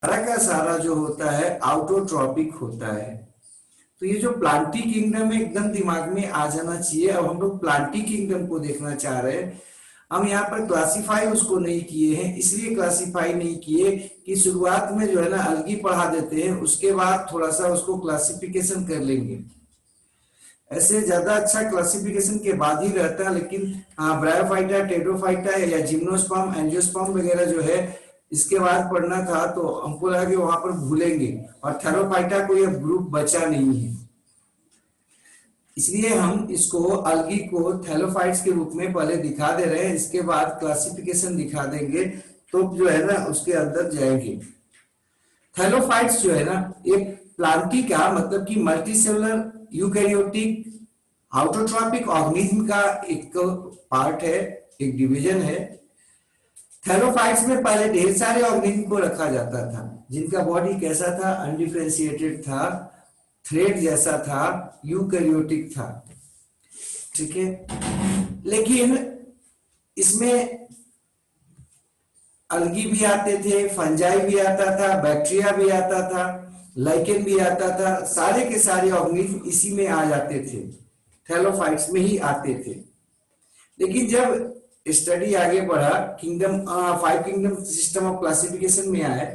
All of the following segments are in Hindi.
सारा का सारा जो होता है आउटोट्रॉपिक होता है। तो ये जो प्लांटी किंगडम है एकदम दिमाग में आ जाना चाहिए। अब हम लोग प्लांटी किंगडम को देखना चाह रहे हैं। हम यहाँ पर क्लासिफाई उसको नहीं किए हैं, इसलिए क्लासिफाई नहीं किए कि शुरुआत में जो है ना अलगी पढ़ा देते हैं, उसके बाद थोड़ा सा उसको क्लासिफिकेशन कर लेंगे। ऐसे ज्यादा अच्छा क्लासिफिकेशन के बाद ही रहता है। लेकिन हाँ, ब्रायोफाइटा, टेट्रोफाइटा या जिम्नोस्पर्म, एंजियोस्पर्म वगैरह जो है इसके बाद पढ़ना था, तो हमको लगा कि वहां पर भूलेंगे, और थैलोफाइटा कोई अब ग्रुप बचा नहीं है, इसलिए हम इसको अलगी को थैलोफाइट्स के रूप में पहले दिखा दे रहे हैं, इसके बाद क्लासिफिकेशन दिखा देंगे तो जो है ना उसके अंदर जाएंगे। थैलोफाइट्स जो है ना एक प्लांटी का मतलब कि मल्टीसेलुलर यूकैरियोटिक ऑटोट्रॉपिक ऑर्गेनिज्म का एक पार्ट है, एक डिवीजन है। थैलोफाइट्स में पहले ढेर सारे ऑर्गेनिज्म को रखा जाता था जिनका बॉडी कैसा था, अनडिफरेंशिएटेड था, थ्रेड जैसा था, यूकैरियोटिक था, ठीक है। लेकिन इसमें अलगी भी आते थे, फंजाई भी आता था, बैक्टीरिया भी आता था, लाइकेन भी आता था, सारे के सारे ऑर्गेनिज्म इसी में आ जाते थे, थैलोफाइट्स में ही आते थे। लेकिन जब स्टडी आगे बढ़ा, kingdom 5 kingdom system of classification में आए,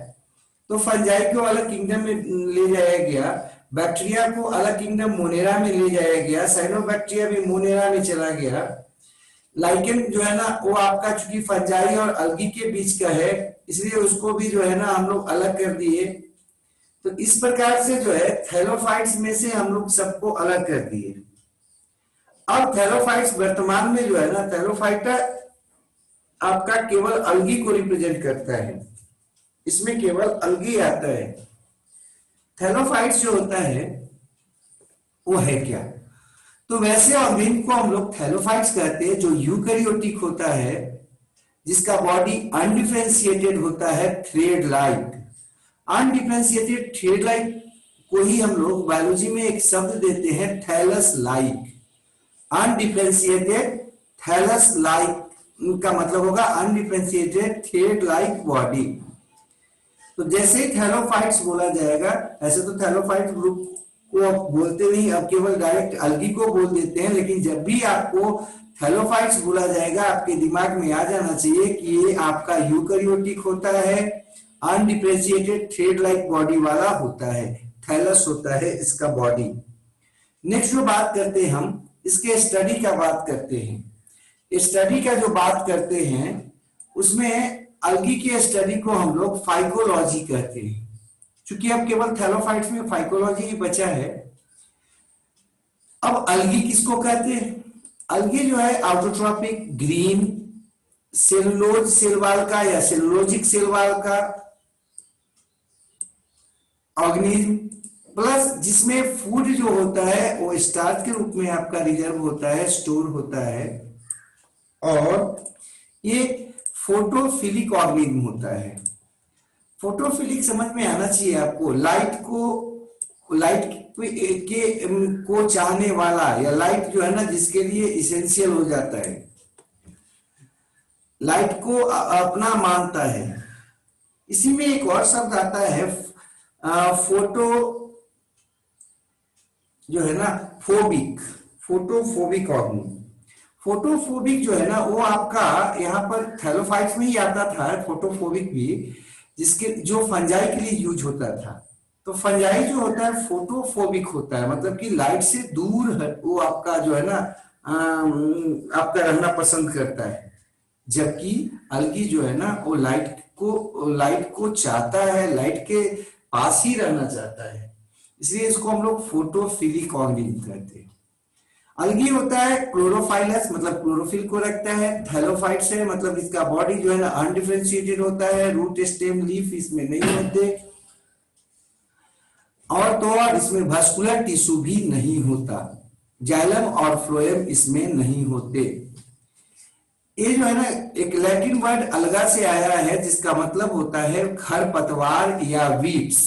तो फंजाई को अलग किंगडम में ले जाया गया, बैक्टीरिया को अलग किंगडम मोनेरा में ले जाया गया, साइनोबैक्टीरिया भी मोनेरा में चला गया, लाइकेन जो है ना वो आपका चूंकि फंजाई और अलगी के बीच का है, इसलिए उसको भी जो है ना हम लोग अलग कर दिए। तो इस प्रकार से जो है थैलोफाइट्स में से हम लोग सबको अलग कर दिए। अब थैलोफाइट्स वर्तमान में जो है ना, थैलोफाइटा आपका केवल अलगी को रिप्रेजेंट करता है, इसमें केवल अलगी आता है। थैलोफाइट्स जो होता है वो है क्या? तो वैसे ऑर्गेनिज्म को हम लोग थैलोफाइट्स कहते हैं जो यूकैरियोटिक होता है, जिसका बॉडी अनडिफरेंशिएटेड होता है, thread like. Undifferentiated thread like को ही हम लोग बायोलॉजी में एक शब्द देते हैं thallus like. Undifferentiated thallus like का मतलब होगा अनडिफरेंशिएटेड थ्रेड लाइक बॉडी। तो जैसे ही थैलोफाइट्स बोला जाएगा, ऐसे तो थैलोफाइट ग्रुप को आप बोलते नहीं, अब केवल डायरेक्ट अलगी को बोल देते हैं। लेकिन जब भी आपको थैलोफाइट्स बोला जाएगा, आपके दिमाग में आ जाना चाहिए कि ये आपका यूकैरियोटिक होता है, अनडिफरेंशिएटेड थ्रेड लाइक बॉडी वाला होता है, थैलस होता है इसका बॉडी। नेक्स्ट जो बात करते हैं हम इसके स्टडी का बात करते हैं। स्टडी का जो बात करते हैं उसमें अलगी की स्टडी को हम लोग फाइकोलॉजी कहते हैं, क्योंकि अब केवल थैलोफाइट्स में फाइकोलॉजी ही बचा है। अब अलगी किसको कहते हैं? अलगी जो है autotrophic green cellulose cell wall का या सेलुलोजिक सेल वॉल का ऑर्गेनिज्म, प्लस जिसमें फूड जो होता है वो स्टार्च के रूप में आपका रिजर्व होता है, स्टोर होता है, और ये फोटोफिलिक ऑर्गेनिज्म होता है। फोटोफिलिक समझ में आना चाहिए आपको, लाइट को चाहने वाला, या लाइट जो है ना जिसके लिए इसेंशियल हो जाता है, लाइट को अपना मानता है। इसी में एक और शब्द आता है फोटो जो है ना फोबिक, फोटोफोबिक ऑर्गेनिज्म। फोटोफोबिक जो है ना वो आपका यहाँ पर थैलोफाइट्स में ही आता था, फोटोफोबिक भी, जिसके जो फंजाई के लिए यूज होता था। तो फंजाई जो होता है फोटोफोबिक होता है, मतलब कि लाइट से दूर वो आपका जो है ना आपका रहना पसंद करता है, जबकि अलगी जो है ना वो लाइट को चाहता है, लाइट के पास ही रहना चाहता है, इसलिए इसको हम लोग फोटोफिलिक ऑर्गेनिज्म कहते हैं। अलगी होता है क्लोरोफाइलस, मतलब क्लोरोफिल को रखता है। थैलोफाइट्स है मतलब इसका बॉडी जो है ना अनडिफरेंशिएटेड होता है, रूट स्टेम लीफ इसमें नहीं होते, और तो और इसमें वास्कुलर टिश्यू भी नहीं होता, जाइलम और फ्लोएम इसमें नहीं होते। ये जो है ना एक लैटिन वर्ड अलगा से आया है जिसका मतलब होता है खरपतवार या वीड्स,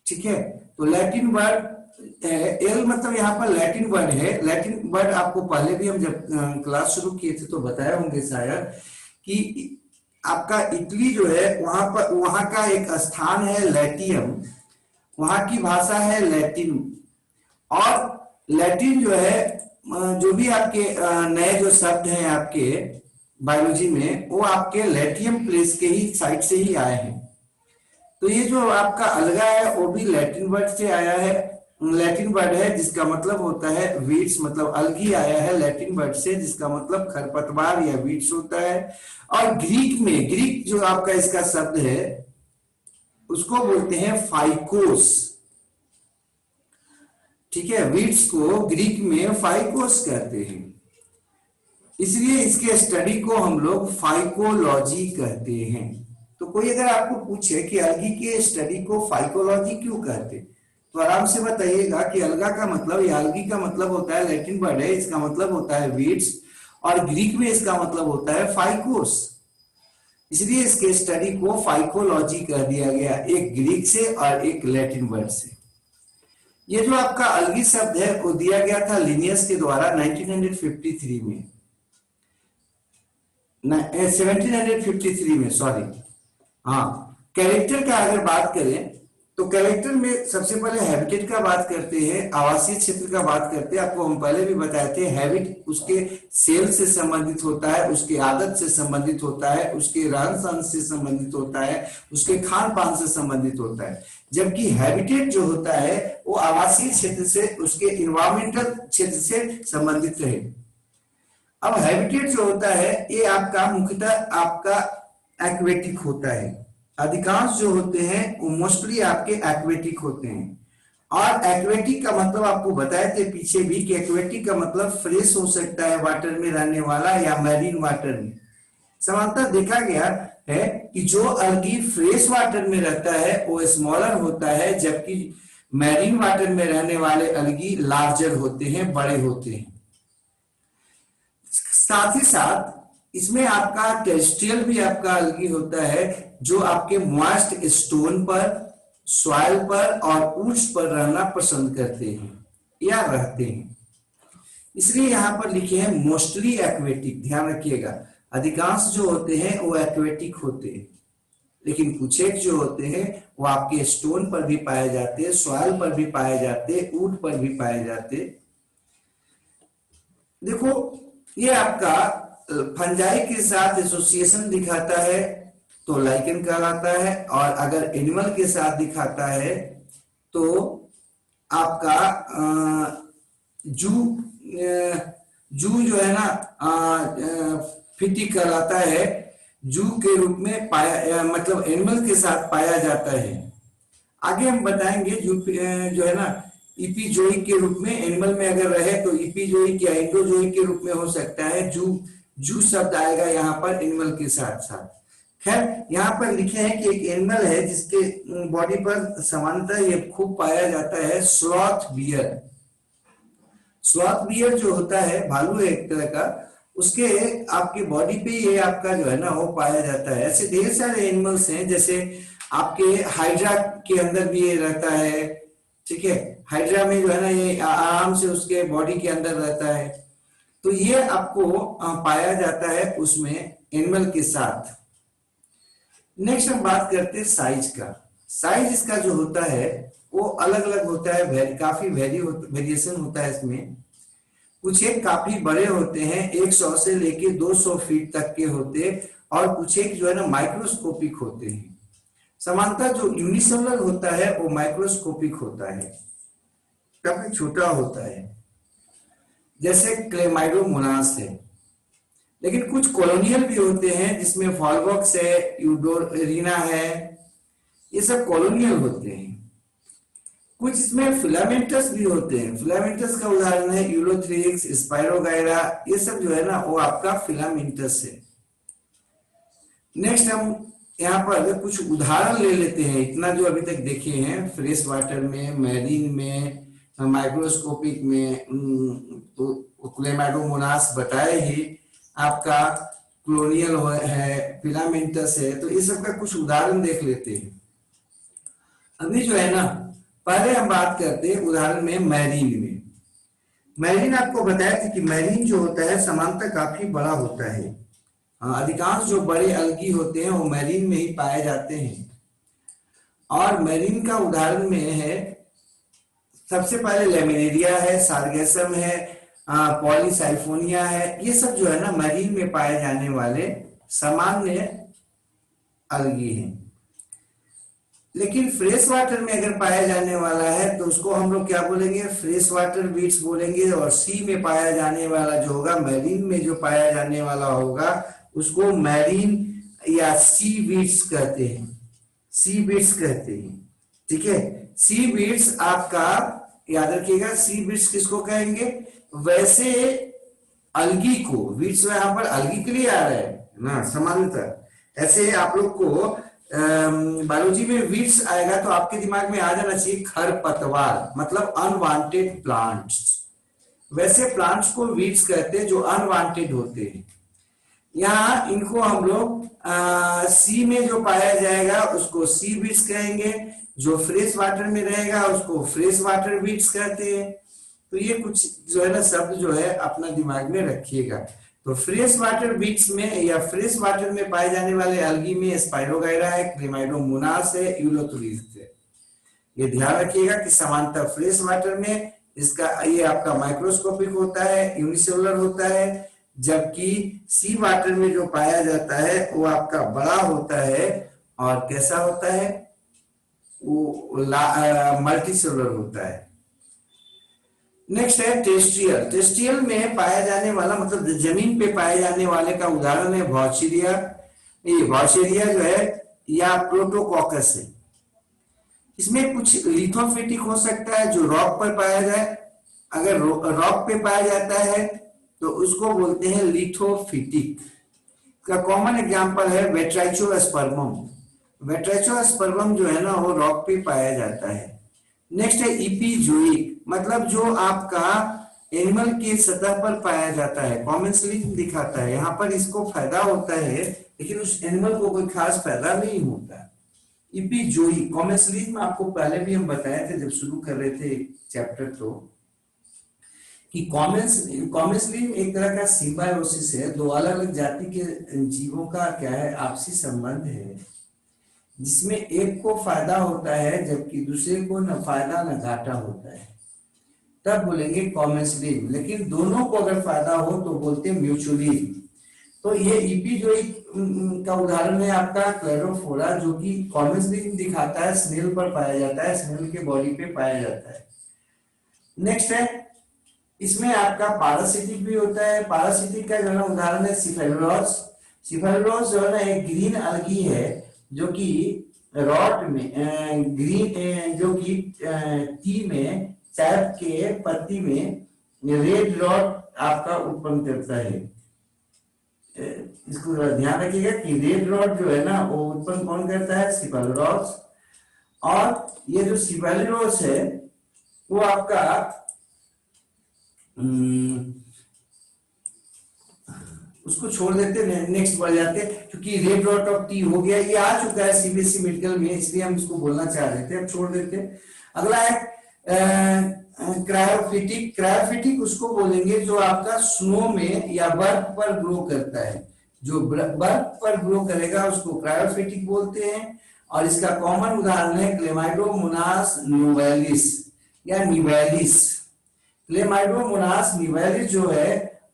ठीक है। तो लैटिन वर्ड एल मतलब यहाँ पर लैटिन वर्ड है। लैटिन वर्ड आपको पहले भी हम जब क्लास शुरू किए थे तो बताया होंगे शायद कि आपका इटली जो है वहां पर, वहां का एक स्थान है लैटियम, वहां की भाषा है लैटिन। और लैटिन जो है जो भी आपके नए जो शब्द हैं आपके बायोलॉजी में, वो आपके लैटियम प्लेस के ही साइड से ही आए हैं। तो ये जो आपका अलगा है वो भी लैटिन वर्ड से आया है, लैटिन वर्ड है जिसका मतलब होता है वीड्स, मतलब अलगी आया है लैटिन वर्ड से जिसका मतलब खरपतवार या वीड्स होता है। और ग्रीक में, ग्रीक जो आपका इसका शब्द है उसको बोलते हैं फाइकोस, ठीक है, वीड्स को ग्रीक में फाइकोस कहते हैं, इसलिए इसके स्टडी को हम लोग फाइकोलॉजी कहते हैं। तो कोई अगर आपको पूछे कि अलगी के स्टडी को फाइकोलॉजी क्यों कहते, तो आराम से बताइएगा कि अलगा का मतलब या अलगी का मतलब होता है, लैटिन वर्ड है, इसका मतलब होता है वीड्स, और ग्रीक में इसका मतलब होता है फाइकोस, इसलिए इसके स्टडी को फाइकोलॉजी कह दिया गया, एक ग्रीक से और एक लैटिन वर्ड से। ये जो आपका अलगी शब्द है वो दिया गया था लिनियस के द्वारा 1953 में, 1753 में, सॉरी। हाँ, कैरेक्टर का अगर बात करें तो कैरेक्टर में सबसे पहले हैबिटेट का बात करते हैं, आवासीय क्षेत्र का बात करते हैं। आपको हम पहले भी बताए थे, हैबिट उसके सेल से संबंधित होता है, उसकी आदत से संबंधित होता है, उसके रहन सहन से संबंधित होता है, उसके खान पान से संबंधित होता है। जबकि हैबिटेट जो होता है वो आवासीय क्षेत्र से, उसके इन्वायरमेंटल क्षेत्र से संबंधित रहे। अब हैबिटेट जो होता है ये आपका मुख्यतः आपका एक्वेटिक होता है, अधिकांश जो होते हैं वो मोस्टली आपके एक्वेटिक होते हैं। और एक्वेटिक का मतलब आपको बताए थे पीछे भी कि एक्वेटिक का मतलब फ्रेश हो सकता है वाटर में रहने वाला या मैरीन वाटर में। समानता देखा गया है कि जो अलगी फ्रेश वाटर में रहता है वो स्मॉलर होता है, जबकि मैरीन वाटर में रहने वाले अलगी लार्जर होते हैं, बड़े होते हैं। साथ ही साथ इसमें आपका टेरेस्ट्रियल भी आपका अलगी होता है, जो आपके मॉइस्ट स्टोन पर, सॉइल पर और वुड्स पर रहना पसंद करते हैं या रहते हैं, इसलिए यहां पर लिखे हैं मोस्टली एक्वेटिक। ध्यान रखिएगा, अधिकांश जो होते हैं वो एक्वेटिक होते हैं, लेकिन कुछ एक जो होते हैं वो आपके स्टोन पर भी पाए जाते हैं, सॉइल पर भी पाए जाते हैं, वुड पर भी पाए जाते। देखो ये आपका फंजाई के साथ एसोसिएशन दिखाता है तो लाइकेन कहलाता है, और अगर एनिमल के साथ दिखाता है तो आपका जू जो है ना फिटिक कहलाता है, जू के रूप में पाया, मतलब एनिमल के साथ पाया जाता है। आगे हम बताएंगे जो है ना इपीजोइक के रूप में, एनिमल में अगर रहे तो इपीजोइक या इंडोजोइक के रूप में हो सकता है। जू शब्द आएगा यहाँ पर एनिमल के साथ साथ। खैर यहाँ पर लिखे हैं कि एक एनिमल है जिसके बॉडी पर सामान्यतः ये खूब पाया जाता है, स्लॉथ बियर। स्लॉथ बियर जो होता है भालू है एक तरह का, उसके आपके बॉडी पे ये आपका जो है ना वो पाया जाता है। ऐसे ढेर सारे एनिमल्स हैं, जैसे आपके हाइड्रा के अंदर भी ये रहता है, ठीक है, हाइड्रा में जो है ना ये आराम से उसके बॉडी के अंदर रहता है। तो ये आपको पाया जाता है उसमें एनिमल के साथ। नेक्स्ट हम बात करते हैं साइज का। साइज इसका जो होता है वो अलग अलग होता है, काफी वेरिएशन होता है इसमें। कुछ एक काफी बड़े होते हैं, 100 से लेके 200 फीट तक के होते, और कुछ एक जो है ना माइक्रोस्कोपिक होते हैं। समानता जो यूनिसेलुलर होता है वो माइक्रोस्कोपिक होता है, काफी छोटा होता है, जैसे क्लेमाइडोमोनास है। लेकिन कुछ कॉलोनियल भी होते हैं जिसमें फॉलवॉक्स है, यूडोरिना है, ये सब कॉलोनियल होते हैं। कुछ इसमें फिलामेंटस भी होते हैं, फिलामेंटस का उदाहरण है यूलोथ्रिक्स, स्पाइरोगायरा, ये सब जो है ना वो आपका फिलामेंटस है। नेक्स्ट हम यहाँ पर कुछ उदाहरण ले लेते हैं, इतना जो अभी तक देखे हैं फ्रेश वाटर में, मैरीन में, माइक्रोस्कोपिक में, तो क्लेमाइडोमोनास बताए ही, आपका कॉलोनियल है, फिलामेंटस है, तो ये सब का कुछ उदाहरण देख लेते हैं। अभी जो है ना पहले हम बात करते हैं उदाहरण में मैरीन में। मैरीन आपको बताया था कि मैरीन जो होता है समानता काफी बड़ा होता है, अधिकांश जो बड़े अलगी होते हैं वो मैरीन में ही पाए जाते हैं। और मैरीन का उदाहरण में है, सबसे पहले लेमिनेरिया है, सार्गेसम है, पॉलीसाइफोनिया है। ये सब जो है ना मैरीन में पाए जाने वाले सामान्य अलगी हैं। लेकिन फ्रेश वाटर में अगर पाया जाने वाला है तो उसको हम लोग क्या बोलेंगे, फ्रेश वाटर वीड्स बोलेंगे। और सी में पाया जाने वाला जो होगा, मैरीन में जो पाया जाने वाला होगा, उसको मैरीन या सी वीड्स कहते हैं, सी वीड्स कहते हैं। ठीक है, सी वीड्स आपका याद रखिएगा, सी वीड्स किसको कहेंगे, वैसे अलगी को, वीड्स यहाँ पर अलगी के लिए आ रहा है ना सामान्यतः। ऐसे आप लोग को बायोलॉजी में वीड्स आएगा तो आपके दिमाग में आ जाना चाहिए खरपतवार, मतलब अनवांटेड प्लांट्स। वैसे प्लांट्स को वीड्स कहते हैं जो अनवांटेड होते हैं। यहाँ इनको हम लोग सी में जो पाया जाएगा उसको सी वीड्स कहेंगे, जो फ्रेश वाटर में रहेगा उसको फ्रेश वाटर वीड्स कहते हैं। तो ये कुछ जो है ना शब्द जो है अपना दिमाग में रखिएगा। तो फ्रेश वाटर वीड्स में या फ्रेश वाटर में पाए जाने वाले अलगी में स्पाइरोगाइरा है, क्लेमाइडोमोनास है, यूलोथोरियस है। ये ध्यान रखिएगा कि सामान्यतः फ्रेश वाटर में इसका ये आपका माइक्रोस्कोपिक होता है, यूनिसेलुलर होता है, जबकि सी वाटर में जो पाया जाता है वो आपका बड़ा होता है और कैसा होता है, वो मल्टीसेलुलर होता है। नेक्स्ट है टेस्ट्रियल। टेस्ट्रियल में पाया जाने वाला मतलब जमीन पे पाए जाने वाले का उदाहरण है वॉशेरिया। ये वॉशेरिया जो है या प्रोटोकॉकस है। इसमें कुछ लिथोफिटिक हो सकता है जो रॉक पर पाया जाए। अगर रॉक पे पाया जाता है तो उसको बोलते हैं लिथोफिटिक। का कॉमन एग्जांपल है वेट्राइचोस्पर्मम। वेट्राइचोस्पर्मम जो है ना वो रॉक पे पाया जाता है। नेक्स्ट है इपीजोइक, मतलब जो आपका एनिमल के सतह पर पाया जाता है। कॉमन स्लीप दिखाता है, यहाँ पर इसको फायदा होता है लेकिन उस एनिमल को कोई खास फायदा नहीं होता। इपीजोइक कॉमन स्लीप में आपको पहले भी हम बताए थे जब शुरू कर रहे थे चैप्टर, तो कि कॉमन स्लीप एक तरह का सिम्बायोसिस है। दो अलग अलग जाति के जीवों का क्या है, आपसी संबंध है, जिसमें एक को फायदा होता है जबकि दूसरे को न फायदा न घाटा होता है, तब बोलेंगे कॉमन स्लीप। लेकिन दोनों को अगर फायदा हो तो बोलते हैं म्यूचुअली। तो ये इपीजोइक का उदाहरण है आपका क्लेरोफोरा, जो कि कॉमन स्लीप दिखाता है, स्नेल पर पाया जाता है, स्नेल के बॉडी पे पाया जाता है। नेक्स्ट है, इसमें आपका पारासिटिक भी होता है। पारासिटिक का जो उदाहरण है सिफेलोरॉस। सिफेलोरॉस जो है ना एक ग्रीन अलगी है जो कि रॉट में ग्रीन जो कि टी में सैप के पत्ती में रेड रॉट आपका उत्पन्न करता है। इसको ध्यान रखिएगा कि रेड रॉट जो है ना वो उत्पन्न कौन करता है, सिफेलोरॉस। और ये जो सिफेलोरॉस है वो आपका उसको छोड़ देते हैं, नेक्स्ट बढ़ जाते हैं, क्योंकि रेड रॉट ऑफ टी हो गया, ये आ चुका है सीबीएसई मेडिकल में, इसलिए हम इसको बोलना चाह रहे थे, अब छोड़ देते हैं। अगला है क्रायोफिटिक। क्रायोफिटिक उसको बोलेंगे जो आपका स्नो में या बर्फ पर ग्रो करता है। जो बर्फ पर ग्रो करेगा उसको क्रायोफिटिक बोलते हैं। और इसका कॉमन उदाहरण है क्लेमाइडोमोनास निवेलिस या निवेलिस। क्लेमाइडोमोनास निवेलिस जो है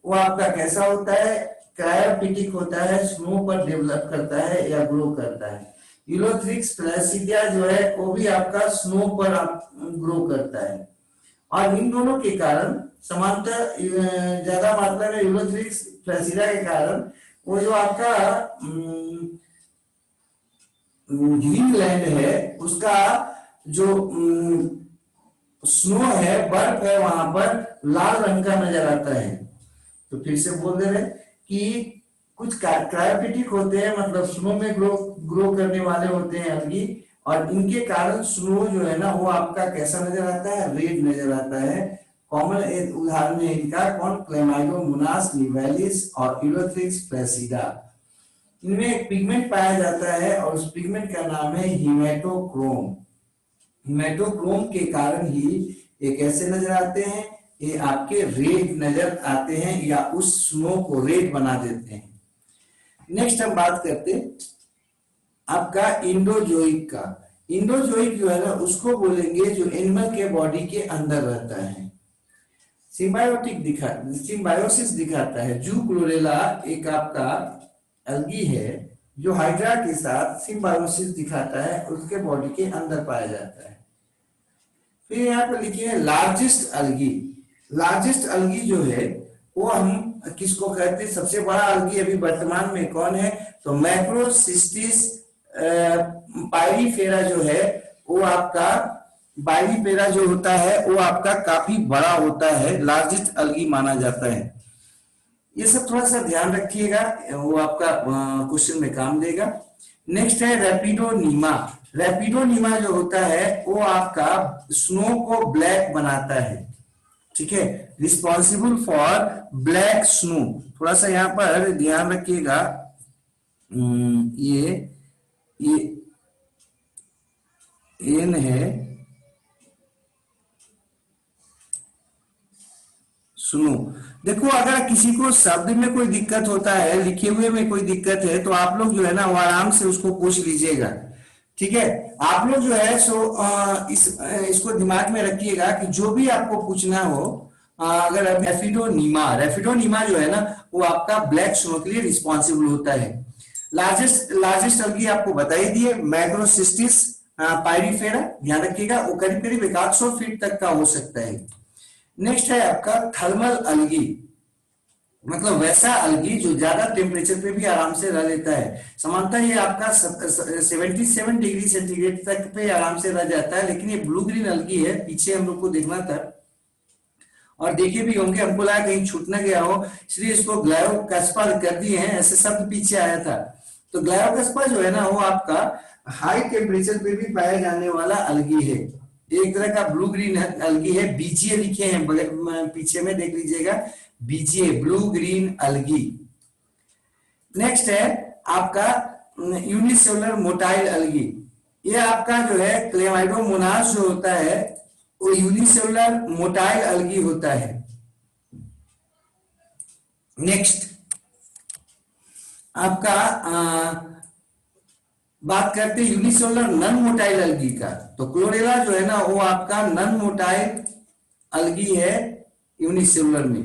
वो आपका कैसा होता है, क्रायोफिटिक होता है, स्नो पर डेवलप करता है या ग्रो करता है। यूलोथ्रिक्स फ्लैसिडिया जो है वो भी आपका स्नो पर ग्रो करता है। और इन दोनों के कारण समानता ज्यादा मात्रा में यूलोथ्रिक्स फ्लैसिडिया के कारण वो जो आपका ग्रीनलैंड है उसका जो स्नो है, बर्फ है, वहां पर लाल रंग का नजर आता है। तो फिर से बोल दे रहे कि कुछ क्रायोफिटिक होते हैं, मतलब स्नो में ग्रो करने वाले होते हैं अलगी, और इनके कारण स्नो जो है ना वो आपका कैसा नजर आता है, रेड नजर आता है। कॉमन उदाहरण है इनका कौन, क्लेमाइडोमोनास निवेलिस और यूलोथ्रिक्स फ्लैसिडा। इनमें एक पिगमेंट पाया जाता है और उस पिगमेंट का नाम है हीमेटोक्रोम। हीमेटोक्रोम के कारण ही ये कैसे नजर आते हैं, ये आपके रेड नजर आते हैं या उस स्नो को रेड बना देते हैं। नेक्स्ट हम बात करते हैं आपका इंडोजोइक का। इंडोजोइक जो है ना उसको बोलेंगे जो एनिमल के बॉडी के अंदर रहता है। सिम्बायोसिस दिखाता है। जू क्लोरेला एक आपका एल्गी है जो हाइड्रा के साथ सिम्बायोसिस दिखाता है, उसके बॉडी के अंदर पाया जाता है। फिर यहाँ पे लिखिए लार्जेस्ट अलगी। लार्जेस्ट अलगी जो है वो हम किसको कहते हैं? सबसे बड़ा अलगी अभी वर्तमान में कौन है? तो मैक्रोसिस्टिस पायरीफेरा जो है वो आपका, पायरीफेरा जो होता है वो आपका काफी बड़ा होता है, लार्जेस्ट अलगी माना जाता है। ये सब थोड़ा सा ध्यान रखिएगा, वो आपका क्वेश्चन में काम देगा। नेक्स्ट है रैपिडोनीमा। रैपिडोनीमा जो होता है वो आपका स्नो को ब्लैक बनाता है, ठीक है, रिस्पॉन्सिबल फॉर ब्लैक स्नो। थोड़ा सा यहाँ पर ध्यान रखिएगा, ये एन है सुनो। देखो अगर किसी को शब्द में कोई दिक्कत होता है, लिखे हुए में कोई दिक्कत है, तो आप लोग जो है ना वो आराम से उसको पूछ लीजिएगा, ठीक है। आप लोग जो है सो इसको दिमाग में रखिएगा कि जो भी आपको पूछना हो, अगर रेफिडोनीमा जो है ना वो आपका ब्लैक स्नो के लिए रिस्पॉन्सिबल होता है। लार्जेस्ट अलगी आपको बता ही दिए, मैक्रोसिस्टिस पायरीफेरा, ध्यान रखिएगा, वो करीब करीब 100 फीट तक का हो सकता है। नेक्स्ट है आपका थर्मल अलगी, मतलब वैसा अलगी जो ज्यादा टेम्परेचर पे भी आराम से रह लेता है। सामान्यतः ये आपका 77 डिग्री सेंटीग्रेड तक पे आराम से रह जाता है, लेकिन ये ब्लू ग्रीन अलगी है, पीछे हम लोग को देखना था और देखे भी होंगे, हमको लगा कहीं छूट ना गया हो, इसलिए इसको ग्लायोकस्पा कर दिए हैं, ऐसे शब्द पीछे आया था। तो ग्लायोकस्पा जो है ना वो आपका हाई टेम्परेचर पे भी पाया जाने वाला अलगी है, एक तरह का ब्लू ग्रीन अलगी है। बीजीए लिखे हैं पीछे में, देख लीजिएगा, BGA blue green algae. Next है आपका यूनिसेलुलर मोटाइल अलगी। ये आपका जो है क्लेमाइडोमोनास जो होता है वो यूनिसेलुलर मोटाइल अलगी होता है। नेक्स्ट आपका बात करते हैं यूनिसेलुलर नॉन मोटाइल अलगी का। तो क्लोरेला जो है ना वो आपका नॉन मोटाइल अलगी है यूनिसेलुलर में।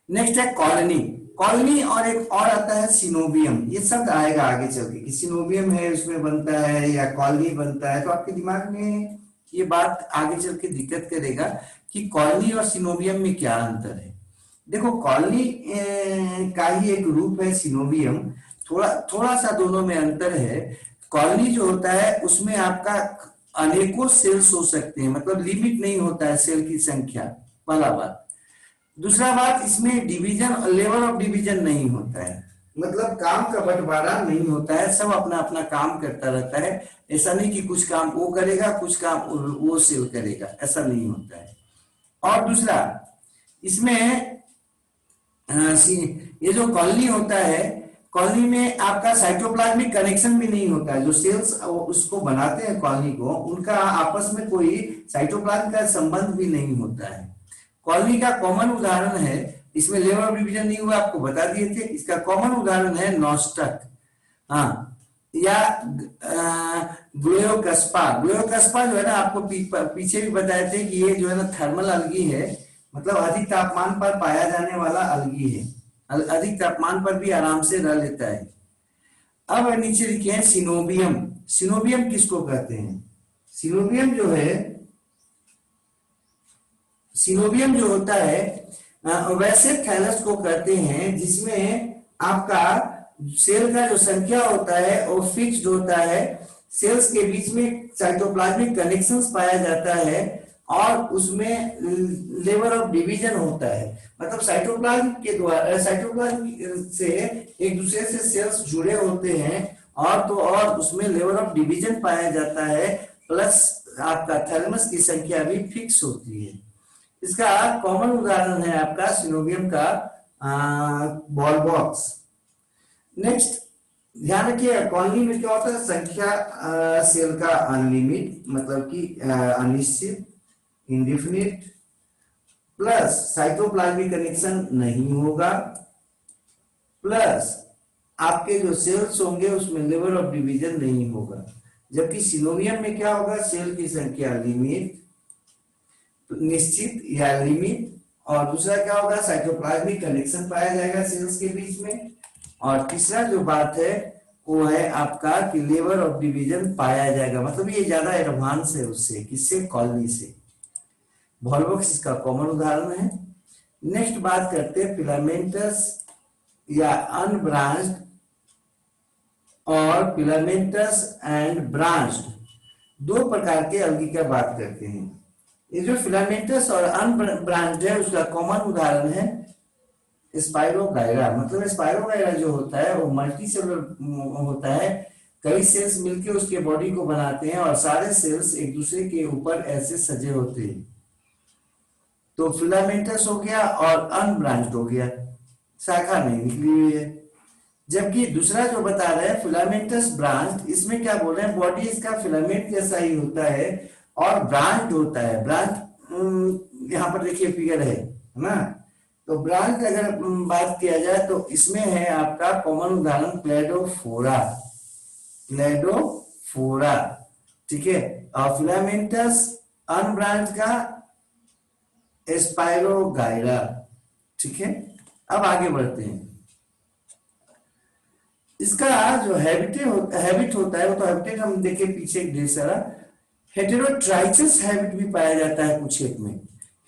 नेक्स्ट है कॉलोनी। कॉलोनी और एक और आता है सिनोबियम, ये सब आएगा आगे चल के कि सिनोबियम है उसमें बनता है या कॉलोनी बनता है, तो आपके दिमाग में ये बात आगे चल के दिक्कत करेगा कि कॉलोनी और सिनोबियम में क्या अंतर है। देखो कॉलोनी का ही एक रूप है सिनोबियम, थोड़ा सा दोनों में अंतर है। कॉलोनी जो होता है उसमें आपका अनेकों सेल्स हो सकते हैं, मतलब लिमिट नहीं होता है सेल की संख्या, पहला बात। दूसरा बात, इसमें डिवीजन, लेवल ऑफ डिवीजन नहीं होता है, मतलब काम का बंटवारा नहीं होता है, सब अपना अपना काम करता रहता है। ऐसा नहीं कि कुछ काम वो करेगा कुछ काम वो सेल करेगा, ऐसा नहीं होता है। और दूसरा इसमें ये जो कॉलोनी होता है, कॉलोनी में आपका साइटोप्लाज्मिक कनेक्शन भी नहीं होता है। जो सेल्स उसको बनाते हैं कॉलोनी को, उनका आपस में कोई साइटोप्लाज्म का संबंध भी नहीं होता है। कॉलोनी का कॉमन उदाहरण है, इसमें लेवल ऑफ डिवीजन नहीं हुआ, आपको बता दिए थे। इसका कॉमन उदाहरण है नॉस्टक, हाँ, या ग्लोयोकस्पा। ग्लोयोकस्पा जो है ना आपको पीछे भी बताए थे कि ये जो है ना थर्मल अलगी है, मतलब अधिक तापमान पर पाया जाने वाला अलगी है, अधिक तापमान पर भी आराम से रह लेता है। अब नीचे लिखे हैं सिनोबियम। सिनोबियम किसको कहते हैं? सिनोबियम जो है, सिनोबियम जो होता है वैसे थैलस को कहते हैं जिसमें आपका सेल का जो संख्या होता है वो फिक्स्ड होता है, सेल्स के बीच में साइटोप्लाज्मिक कनेक्शंस पाया जाता है और उसमें लेवल ऑफ डिवीजन होता है, मतलब साइटोप्लाज्म के द्वारा, साइटोप्लाज्म से एक दूसरे से सेल्स जुड़े होते हैं और तो और उसमें लेवल ऑफ डिवीजन पाया जाता है, प्लस आपका थैलेमस की संख्या भी फिक्स होती है। इसका कॉमन उदाहरण है आपका सिनोबियम का बॉल बॉक्स। नेक्स्ट ध्यान रखिए, कॉलोनी में क्या होता है, संख्या सेल का अनलिमिट, मतलब कि अनिश्चित, इंडिफिनिट, प्लस साइटोप्लाज्मिक कनेक्शन नहीं होगा, प्लस आपके जो सेल्स होंगे उसमें लेवल ऑफ डिवीजन नहीं होगा, जबकि सिनोवियम में क्या होगा, सेल की संख्या लिमिट, निश्चित या लिमिट, और दूसरा क्या होगा, साइटोप्लाज्मिक कनेक्शन पाया जाएगा सेल्स के बीच में, और तीसरा जो बात है वो है आपका कि लेवल ऑफ डिवीजन पाया जाएगा, मतलब ये ज्यादा एडवांस है उससे, किससे, कॉलोनी से। वॉल्वॉक्स इसका कॉमन उदाहरण है। नेक्स्ट बात करते हैं फिलामेंटस या अनब्रांच्ड और फिलामेंटस एंड ब्रांच्ड, दो प्रकार के अलगी का बात करते हैं। ये जो फिलामेंटस और अनब्रांच्ड है उसका कॉमन उदाहरण है स्पाइरोगायरा। मतलब स्पाइरोगायरा जो होता है वो मल्टी सेलुलर होता है, कई सेल्स मिलके उसके बॉडी को बनाते हैं और सारे सेल्स एक दूसरे के ऊपर ऐसे सजे होते हैं। तो फिलामेंटस हो गया और अनब्रांच्ड हो गया, शाखा नहीं निकली हुई है। जबकि दूसरा जो बता रहे हैं फिलामेंटस ब्रांच, इसमें क्या बोल रहे हैं, बॉडी इसका फिलामेंट जैसा ही होता है और ब्रांच होता है। ब्रांच यहाँ पर देखिए फिगर है ना, तो ब्रांच अगर बात किया जाए तो इसमें है आपका कॉमन उदाहरण क्लेडोफोरा, क्लेडोफोरा, ठीक है। और फिलामेंटस अनब्रांच का स्पाइरोगायरा, ठीक है। अब आगे बढ़ते हैं। इसका जो हैबिट होता है वो तो हैबिटेट हम देखे पीछे ढेर सारा। हेटेरोट्राइचस हैबिट भी पाया जाता है कुछ एक में।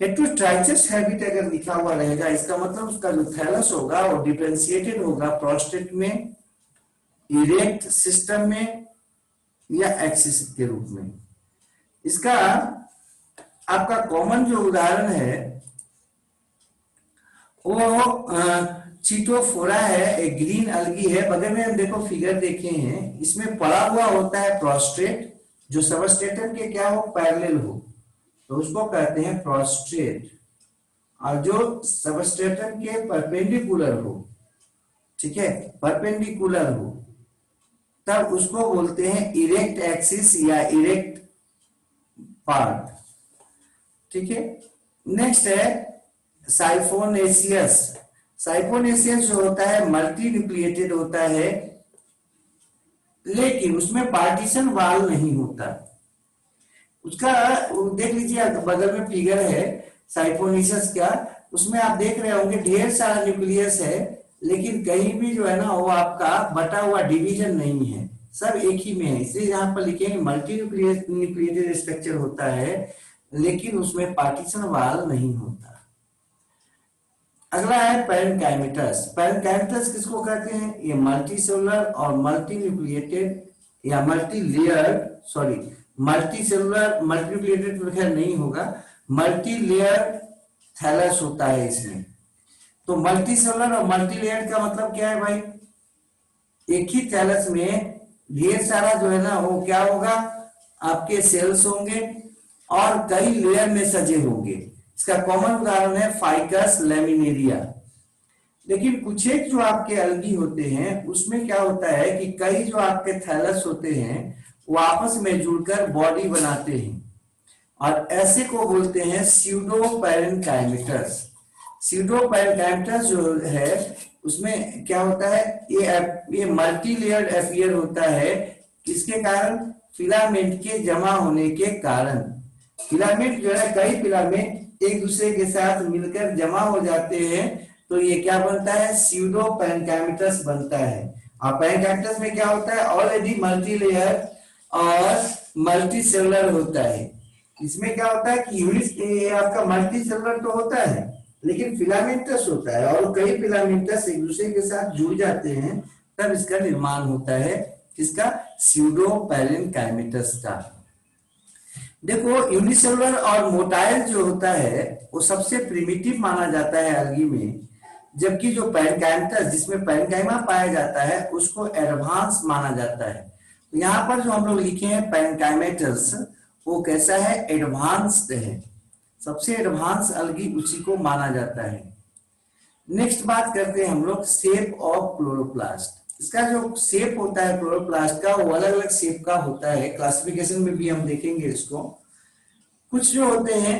हेटेरोट्राइचस हैबिट अगर लिखा हुआ रहेगा इसका मतलब उसका जो थैलस होगा वो डिफरेंशिएटेड होगा प्रोस्टेट में, इरेक्ट सिस्टम में या एक्सिस के रूप में। इसका आपका कॉमन जो उदाहरण है वो चीटोफोरा है, एक ग्रीन अलगी है। बगल में हम देखो फिगर देखे हैं, इसमें पड़ा हुआ होता है प्रोस्टेट, जो सबस्ट्रेटम के क्या हो, पैरेलल हो, तो उसको कहते हैं प्रोस्टेट, और जो सबस्ट्रेटम के परपेंडिकुलर हो, ठीक है, परपेंडिकुलर हो, तब उसको बोलते हैं इरेक्ट एक्सिस या इरेक्ट पार्ट, ठीक है। नेक्स्ट है साइफोनेसियस। साइफोनेसियस जो होता है मल्टी न्यूक्लिएटेड होता है, लेकिन उसमें पार्टीशन वाल नहीं होता। उसका देख लीजिए बगल में फिगर है साइफोनेसियस का, उसमें आप देख रहे होंगे ढेर सारा न्यूक्लियस है, लेकिन कहीं भी जो है ना वो आपका बटा हुआ डिवीजन नहीं है, सब एक ही में है। इसलिए यहाँ पर लिखेंगे मल्टी न्यूक्लिएटेड स्ट्रक्चर होता है, लेकिन उसमें पार्टीशन वाल नहीं होता। अगला है पैरेन्काइमेटस। पैरेन्काइमेटस किसको कहते हैं, ये मल्टी सेलुलर और मल्टी न्यूक्लिएटेड या multi layer, sorry multi cellular multi nucleated तो खैर नहीं होगा, मल्टी लेयर थैलस होता है इसमें। तो मल्टी सेलुलर और मल्टी लेयर का मतलब क्या है भाई, एक ही थैलस में ढेर सारा जो है ना वो क्या होगा, आपके सेल्स होंगे और कई लेयर में सजे होंगे। इसका कॉमन उदाहरण है फाइकस लैमिनेरिया। लेकिन कुछ एक जो आपके अलगी होते हैं उसमें क्या होता है कि कई जो आपके थैलस होते हैं वो आपस में जुड़कर बॉडी बनाते हैं, और ऐसे को बोलते हैं स्यूडो पैरेन्काइमेटस। स्यूडो पैरेन्काइमेटस जो है उसमें क्या होता है, ये मल्टी लेयर्ड एफियर होता है। किसके कारण, फिलामेंट के जमा होने के कारण। फिलामेंट जो है कई फिलामेंट एक दूसरे के साथ मिलकर जमा हो जाते हैं, तो ये क्या बनता है, स्यूडो पैरेन्काइमेटस बनता है। और पैरेन्काइमेटस में क्या होता है, ऑलरेडी मल्टी लेयर और मल्टी सेलुलर होता है। इसमें क्या होता है कि यूनिट आपका मल्टी सेलुलर तो होता है, लेकिन फिलामेंटस होता है और कई फिलामेंटस एक दूसरे के साथ जुड़ जाते हैं, तब इसका निर्माण होता है, इसका स्यूडो पैरेन्काइमेटस का। देखो यूनिसेलुलर और मोटाइल जो होता है वो सबसे प्रिमिटिव माना जाता है अलगी में, जबकि जो पैरेन्काइमेटस जिसमें पैरेन्काइमा पाया जाता है उसको एडवांस माना जाता है। तो यहाँ पर जो हम लोग लिखे हैं पैरेन्काइमेटस वो कैसा है, एडवांस्ड है, सबसे एडवांस अलगी उसी को माना जाता है। नेक्स्ट बात करते हैं हम लोग शेप ऑफ क्लोरोप्लास्ट। इसका जो शेप होता है क्लोरोप्लास्ट का वो अलग अलग शेप का होता है, क्लासिफिकेशन में भी हम देखेंगे इसको। कुछ जो होते हैं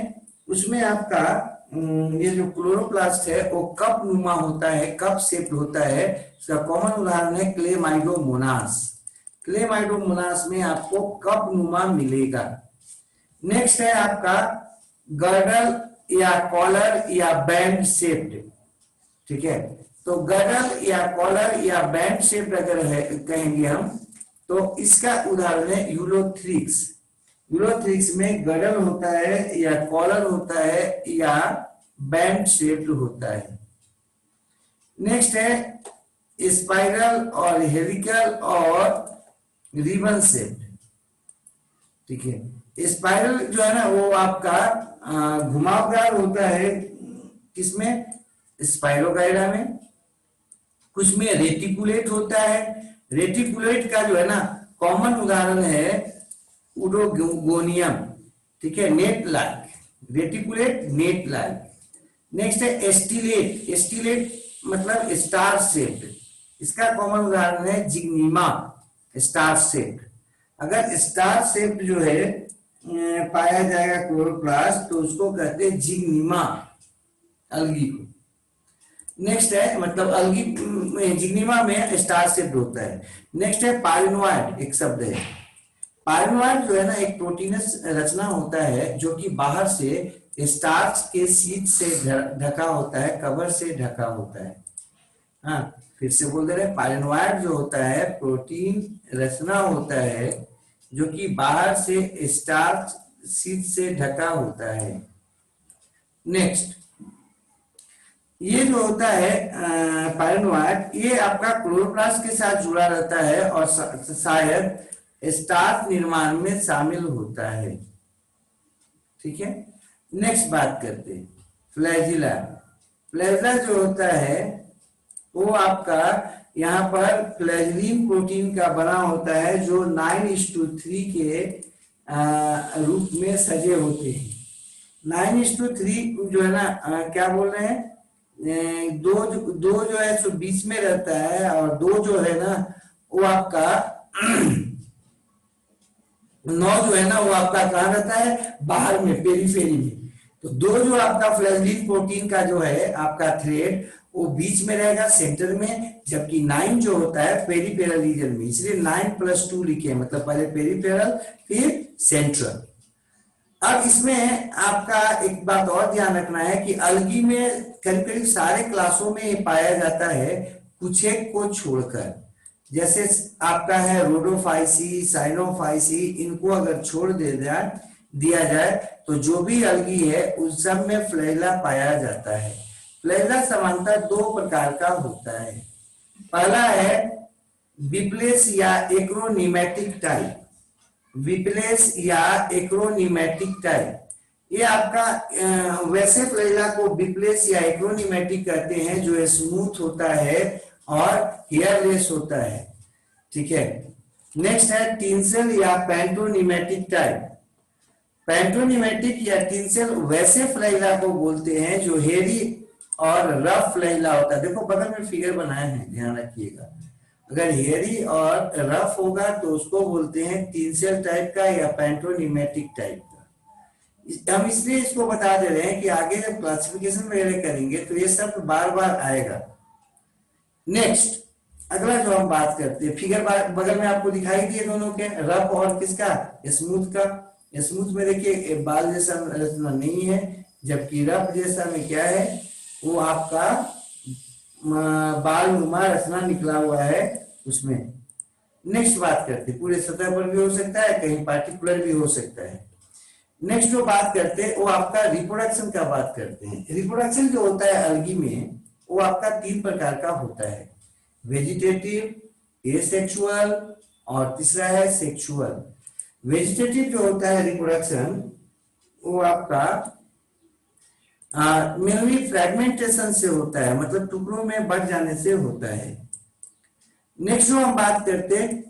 उसमें आपका ये जो क्लोरोप्लास्ट है वो कप नुमा होता है, कप शेप्ड होता है। इसका कॉमन उदाहरण है क्लेमाइडोमोनास। क्लेमाइडोमोनास में आपको कप नुमा मिलेगा। नेक्स्ट है आपका गर्डल या कॉलर या बैंड शेप्ड। ठीक है, तो गर्डल या कॉलर या बैंड शेप्ड अगर है कहेंगे हम, तो इसका उदाहरण है यूलोथ्रिक्स। यूलोथ्रिक्स में गर्डल होता है या कॉलर होता है या बैंड शेप्ड होता है। नेक्स्ट है स्पाइरल और हेलिकल और रिबन शेप्ड। ठीक है, स्पाइरल जो है ना वो आपका घुमावदार होता है, किसमें, स्पाइरोगाइरा में। कुछ में रेटिकुलेट होता है। रेटिकुलेट का जो है ना कॉमन उदाहरण है उडोगोनियम। ठीक है, net like, reticulate net like. Next है एस्टिलेट। एस्टिलेट मतलब स्टार शेप्ड। इसका कॉमन उदाहरण है जिग्निमा, स्टार शेप्ड। अगर स्टार शेप्ड जो है पाया जाएगा क्लोरोप्लास्ट, तो उसको कहते हैं जिग्निमा, अलगी को। नेक्स्ट है मतलब अलगी जिग्निमा में स्टार शेप्ड होता है। नेक्स्ट है पाइनोइड, एक शब्द है। पाइनोइड जो है ना एक प्रोटीनस रचना होता है जो कि बाहर से स्टार्च के शीट से ढका होता है, कवर से ढका होता है। हाँ, फिर से बोल दे रहे, पाइनोइड जो होता है प्रोटीन रचना होता है जो कि बाहर से स्टार्च शीट से ढका होता है। नेक्स्ट, ये जो होता है पाइनोइड, ये आपका क्लोरोप्लास्ट के साथ जुड़ा रहता है और शायद स्टार्च निर्माण में शामिल होता है। ठीक है, नेक्स्ट बात करते हैं फ्लैजिला। फ्लैजिला जो होता है वो आपका यहाँ पर फ्लैजिलिन प्रोटीन का बना होता है जो 9:3 के रूप में सजे होते हैं। 9:3 जो है ना क्या बोल रहे हैं, दो जो है सो बीच में रहता है और दो जो है ना वो आपका 9 जो है ना वो आपका कहाँ रहता है, बाहर में, पेरीफेरी में। तो दो जो आपका फ्लैजिलिन प्रोटीन का जो है आपका थ्रेड वो बीच में रहेगा, सेंटर में, जबकि 9 जो होता है पेरीफेरल रीजन में। इसलिए 9+2 लिखे, मतलब पहले पेरीफेरल फिर सेंट्रल। अब इसमें आपका एक बात और ध्यान रखना है कि अलगी में करीब करीब सारे क्लासों में पाया जाता है, कुछ एक को छोड़कर। जैसे आपका है रोडोफाइसी, साइनोफाइसी, इनको अगर छोड़ दिया जाए तो जो भी अलगी है उस सब में फ्लैजिला पाया जाता है। फ्लैजिला सामान्यतः दो प्रकार का होता है। पहला है बिप्लेस या एक्रोनीमेटिक टाइप। विप्लेस या एक्रोनीमेटिक टाइप, ये आपका वैसे फ्लैजिला को बिप्लेस या एक्रोनीमेटिक कहते हैं जो स्मूथ होता है और हेयरलेस होता है। ठीक है, नेक्स्ट है टिंसल या पैंटोनीमेटिक टाइप। पैंटोनीमेटिक या टिंसल वैसे फ्लैजिला को बोलते हैं जो हेरी और रफ फ्लैजिला होता है। देखो बगल में फिगर बनाए हैं, ध्यान रखिएगा। अगर हेरी और रफ होगा तो उसको बोलते हैं टिंसल टाइप का या पैंटोनीमेटिक टाइप का। हम इसलिए इसको बता दे रहे हैं कि आगे जब क्लासिफिकेशन वगैरह करेंगे तो ये सब बार बार आएगा। नेक्स्ट, अगला जो हम बात करते हैं, फिगर बगल में आपको दिखाई दिए दोनों के, रफ और किसका, स्मूथ का। स्मूथ में देखिए बाल जैसा रचना नहीं है, जबकि रफ जैसा में क्या है, वो आपका बाल नुमा रचना निकला हुआ है उसमें। नेक्स्ट बात करते हैं, पूरे सतह पर भी हो सकता है, कहीं पार्टिकुलर भी हो सकता है। नेक्स्ट जो बात करते हैं वो आपका रिप्रोडक्शन का बात करते हैं। रिप्रोडक्शन जो होता है अलगी में वो आपका 3 प्रकार का होता है, वेजिटेटिव, एसेक्सुअल और तीसरा है सेक्सुअल। वेजिटेटिव जो होता है रिप्रोडक्शन वो आपका मेनली फ्रेगमेंटेशन से होता है, मतलब टुकड़ों में बढ़ जाने से होता है। नेक्स्ट जो हम बात करते हैं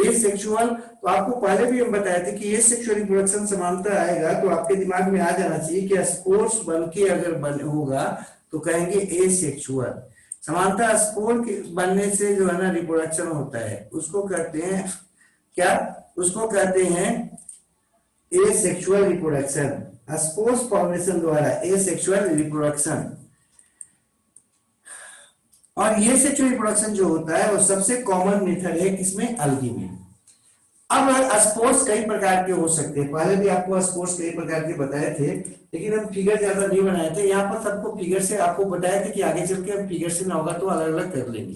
एसेक्सुअल, तो आपको पहले भी हम बताए थे कि एसेक्सुअल रिप्रोडक्शन समानता आएगा तो आपके दिमाग में आ जाना चाहिए कि स्पोर्स बनके अगर होगा तो कहेंगे एसेक्सुअल। समानता स्पोर के बनने से जो है ना रिप्रोडक्शन होता है, उसको कहते हैं क्या, उसको कहते हैं एसेक्सुअल रिप्रोडक्शन। स्पोर्स फॉर्मेशन द्वारा एसेक्सुअल रिप्रोडक्शन। और ये सेक्सुअल रिप्रोडक्शन जो होता है वो सबसे कॉमन मेथड है किसमें, अलगी में। अब स्पोर्स कई प्रकार के हो सकते हैं, पहले भी आपको स्पोर्स कई प्रकार के बताए थे, लेकिन हम फिगर ज्यादा नहीं बनाए थे, यहाँ पर सबको फिगर से आपको बताया था कि आगे चल के हम फिगर से ना होगा तो अलग अलग कर लेंगे,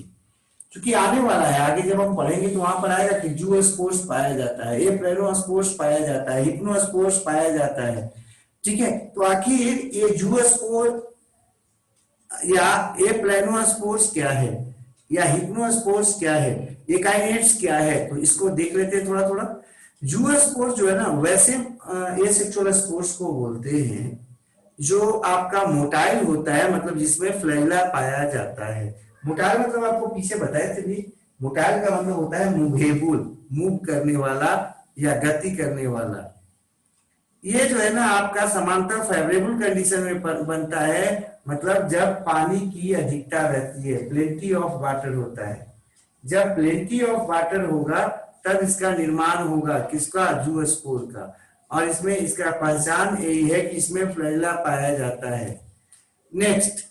क्योंकि आने वाला है, आगे जब हम पढ़ेंगे तो वहां पर आएगा कि जू स्पोर्स पाया जाता है, ए प्लेनो स्पोर्स पाया जाता है, हिप्नो स्पोर्स पाया जाता है। ठीक है, तो आखिर ये जू स्पोर या ए प्लेनो स्पोर्स क्या है या हिप्नो स्पोर्स क्या है, एकाइनेट्स क्या है, तो इसको देख लेते हैं थोड़ा थोड़ा। जू स्पोर्स जो है ना, वैसे एसेक्सुअल स्पोर्स को बोलते हैं जो आपका मोटाइल होता है, मतलब जिसमें फ्लैजिला पाया जाता है। मोटाइल मतलब आपको पीछे बताए थे भी, मोटाइल का मतलब होता है मूवेबल, मूव करने वाला या गति करने वाला। ये जो है ना आपका समांतर फेवरेबल कंडीशन में बनता है, मतलब जब पानी की अधिकता रहती है, प्लेंटी ऑफ वाटर होता है। जब प्लेंटी ऑफ वाटर होगा तब इसका निर्माण होगा, किसका, जूस्पोर का। और इसमें इसका पहचान यही है कि इसमें फ्लैजिला पाया जाता है। नेक्स्ट,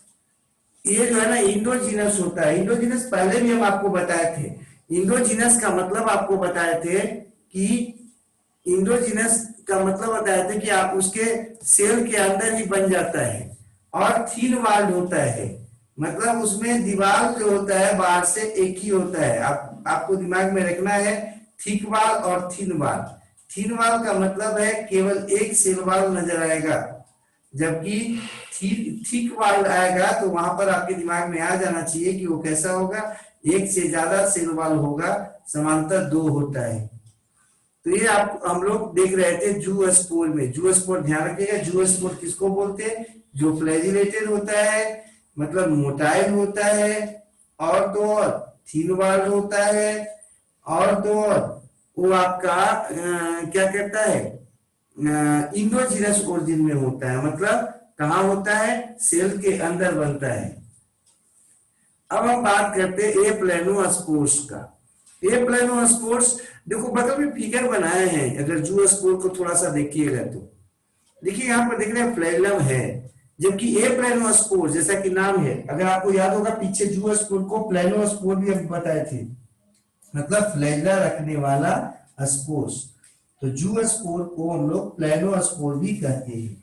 ये जो है ना इंडोजीनस होता है। इंडोजीनस पहले भी हम आपको बताए थे, इंडोजीनस का मतलब आपको बताए थे कि इंडोजीनस का मतलब बताया था कि आप उसके सेल के अंदर ही बन जाता है, और थीन वाल्ड होता है, मतलब उसमें दीवार जो होता है बाहर से एक ही होता है। आपको दिमाग में रखना है थिक वाल और थीन वाल। थीन वाल का मतलब है केवल एक सेल वाल नजर आएगा, जबकि थिक वाल आएगा तो वहां पर आपके दिमाग में आ जाना चाहिए कि वो कैसा होगा, एक से ज्यादा सेल वाल होगा, समांतर दो होता है। तो ये आप हम लोग देख रहे थे जू स्पोर में। जू स्पोर ध्यान रखिएगा, जू स्पोर किसको बोलते हैं, जो फ्लैजिलेटेड होता है, मतलब मोटाइल होता है, और तो और थीन वाल्ड होता है, और तो और वो आपका क्या कहता है, इंडोजीनस ओरिजिन में होता है, मतलब कहाँ होता है, सेल के अंदर बनता है। अब हम बात करते हैं ए प्लेनो स्पोर्स का। ए प्लेनो स्पोर्स, देखो बगल में फिगर बनाए हैं, अगर जू स्पोर को थोड़ा सा देखिएगा तो देखिए यहाँ पर देख रहे हैं फ्लैजिलम है, जबकि ए प्लेनो स्पोर जैसा कि नाम है, अगर आपको याद होगा पीछे जू स्पोर को प्लेनो स्पोर भी हम बताए थे, मतलब फ्लैजिला रखने वाला स्पोर्स। तो जू स्पोर को हम लोग प्लेनो स्पोर भी कहते हैं।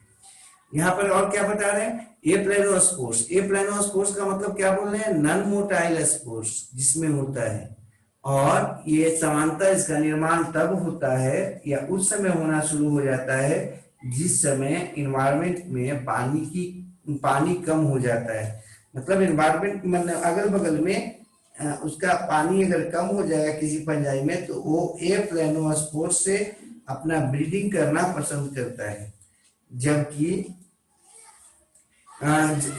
यहाँ पर और क्या बता रहे हैं, ए प्लेनो स्पोर्स। ए प्लेनो स्पोर्स का मतलब क्या बोल रहे हैं, नॉन मोटाइल स्पोर्स जिसमें होता है, और ये समांतर इसका निर्माण तब होता है या उस समय होना शुरू हो जाता है जिस समय इन्वायरमेंट में पानी कम हो जाता है। मतलब इन्वायरमेंट मतलब अगल बगल में उसका पानी अगर कम हो जाएगा किसी पंजाई में, तो वो ए प्लेनोस्पोर से अपना ब्रीडिंग करना पसंद करता है। जबकि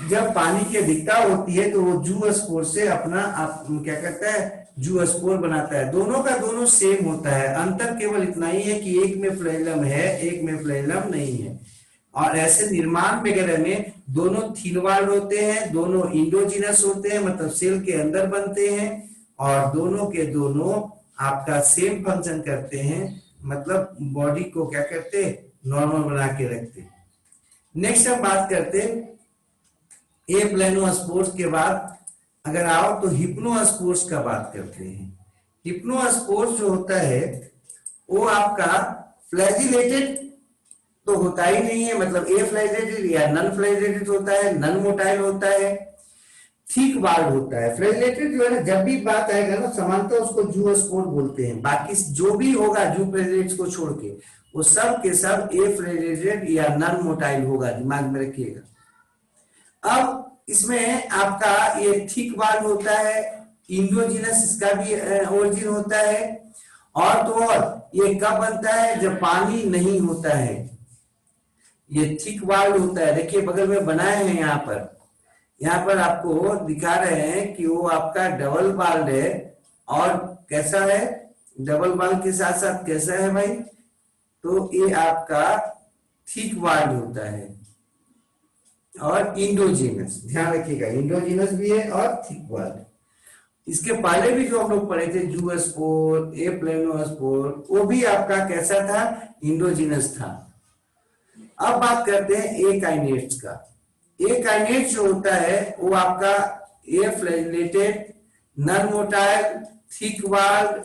जब पानी की अधिकता होती है तो वो जू स्पोर से अपना क्या करता है, जू स्पोर बनाता है। दोनों का दोनों सेम होता है, अंतर केवल इतना ही है कि एक में फ्लैजिलम है, एक में फ्लैजिलम नहीं है। और ऐसे निर्माण वगैरह में दोनों थीन वाल्ड होते हैं, दोनों इंडोजिनस होते हैं, मतलब सेल के अंदर बनते हैं, और दोनों के दोनों आपका सेम फंक्शन करते हैं, मतलब बॉडी को क्या करते हैं, नॉर्मल बना के रखते हैं। नेक्स्ट हम बात करते हैं ए प्लेनोस्पोर्स के बाद अगर आओ तो हिप्नोस्पोर्स का बात करते हैं। हिप्नोस्पोर्स जो होता है वो आपका फ्लैजिलेटेड तो होता ही नहीं है, मतलब ए फ्लैजिलेटेड या नॉन फ्लैजिलेटेड होता है, नॉन मोटाइल होता है, थिक वाल्ड होता है। फ्लैजिलेटेड जो है ना, जब भी बात आएगा ना समानता, उसको जू स्पोर बोलते हैं। बाकी जो भी होगा जू फ्लैजिलेट्स को छोड़ के वो सब के सब ए फ्लैजिलेटेड या नॉन मोटाइल होगा, दिमाग में रखिएगा। अब इसमें आपका ये थिक वाल्ड होता है, इंडोजिनस इसका भी ओरिजिन होता है, और तो और ये कब बनता है, जब पानी नहीं होता है, ये थिक वाल्ड होता है। देखिए बगल में बनाए हैं यहाँ पर आपको दिखा रहे हैं कि वो आपका डबल बाल्ड है, और कैसा है, डबल बाल्ड के साथ साथ कैसा है भाई, तो ये आपका थिक वाल्ड होता है और इंडोजीनस, ध्यान रखिएगा इंडोजीनस भी है और थिक वाल्ड। इसके पहले भी जो हम लोग पढ़े थे जू स्पोर, ए प्लेनोस्पोर, वो भी आपका कैसा था, इंडोजीनस था। अब बात करते हैं एकाइनेट्स का। एकाइनेट जो होता है वो आपका aflagellated, non motile, thick walled,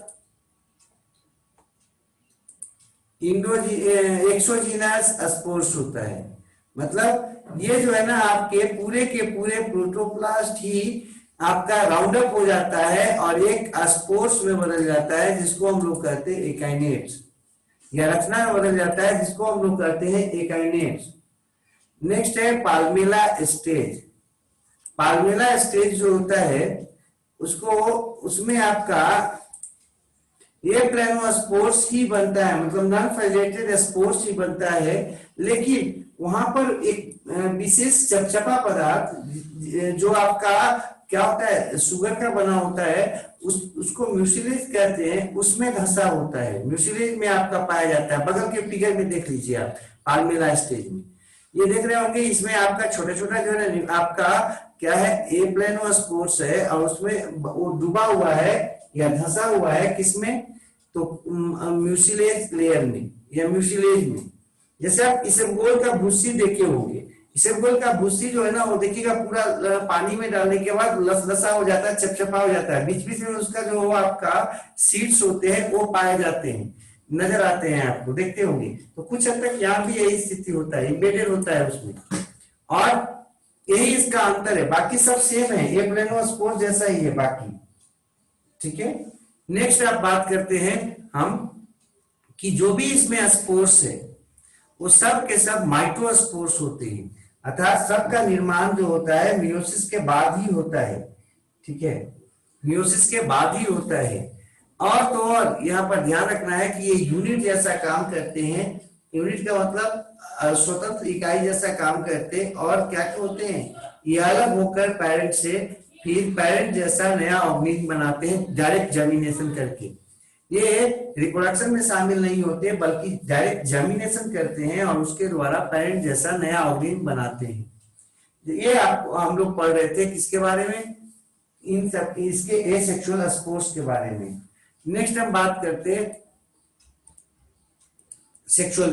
exogenous spores होता है। मतलब ये जो है ना आपके पूरे के पूरे प्रोटोप्लास्ट ही आपका राउंड अप हो जाता है और एक स्पोर्स में बदल जाता है, जिसको हम लोग कहते हैं एकाइनेट्स, या रचना में बदल जाता है जिसको हम लोग कहते हैं एकाइनेट्स। नेक्स्ट है पाल्मेला स्टेज। पाल्मेला स्टेज जो होता है उसको, उसमें आपका ये प्लेनोस्पोर्स ही बनता है, मतलब नॉन फ्लैजिलेटेड स्पोर्स ही बनता है, लेकिन वहां पर एक विशेष चपचपा पदार्थ जो आपका क्या होता है, शुगर का बना होता है, उसको म्यूसिलेज कहते हैं, उसमें धंसा होता है, म्यूसिलेज में आपका पाया जाता है। बगल के फिगर में देख लीजिए आप, पाल्मेला स्टेज में ये देख रहे होंगे, इसमें आपका छोटा छोटा जो है आपका क्या है, ए प्लेनोस्पोर्स है और उसमें वो डूबा हुआ है या धंसा हुआ है किसमें, तो म्यूसिलेज लेयर में या म्यूसिलेज में। जैसे आप इसबगोल का भूसी देखे होंगे, इसबगोल का भूसी जो है ना वो देखिएगा पूरा पानी में डालने के बाद लसलसा हो जाता है, चपचपा हो जाता है, बीच बीच में उसका जो आपका सीड्स होते हैं वो पाए जाते हैं, नजर आते हैं आपको, देखते होंगे। तो कुछ हद तक यहाँ भी यही स्थिति होता है, एम्बेडेड होता है उसमें, और यही इसका अंतर है, बाकी सब सेम है, ये प्लेनोस्पोर जैसा ही है बाकी। ठीक है, नेक्स्ट आप बात करते हैं हम कि जो भी इसमें स्पोर्स है वो सब के सब माइटोस्पोर्स होते हैं, अर्थात सबका निर्माण जो होता है मियोसिस के बाद ही होता है। ठीक है, मियोसिस के बाद ही होता है। और तो और यहाँ पर ध्यान रखना है कि ये यूनिट जैसा काम करते हैं, यूनिट का मतलब स्वतंत्र इकाई जैसा काम करते हैं, और क्या क्या होते हैं, ये अलग होकर पेरेंट से फिर पेरेंट जैसा नया ऑर्गेनिज्म बनाते हैं डायरेक्ट जर्मिनेशन करके। ये रिप्रोडक्शन में शामिल नहीं होते बल्कि डायरेक्ट जर्मिनेशन करते हैं और उसके द्वारा पेरेंट जैसा नया ऑर्गेनिज्म बनाते हैं। ये आप हम लोग पढ़ रहे थे किसके बारे में, इन सब इसके एसेक्सुअल स्पोर्स के बारे में। नेक्स्ट हम बात करते हैं सेक्सुअल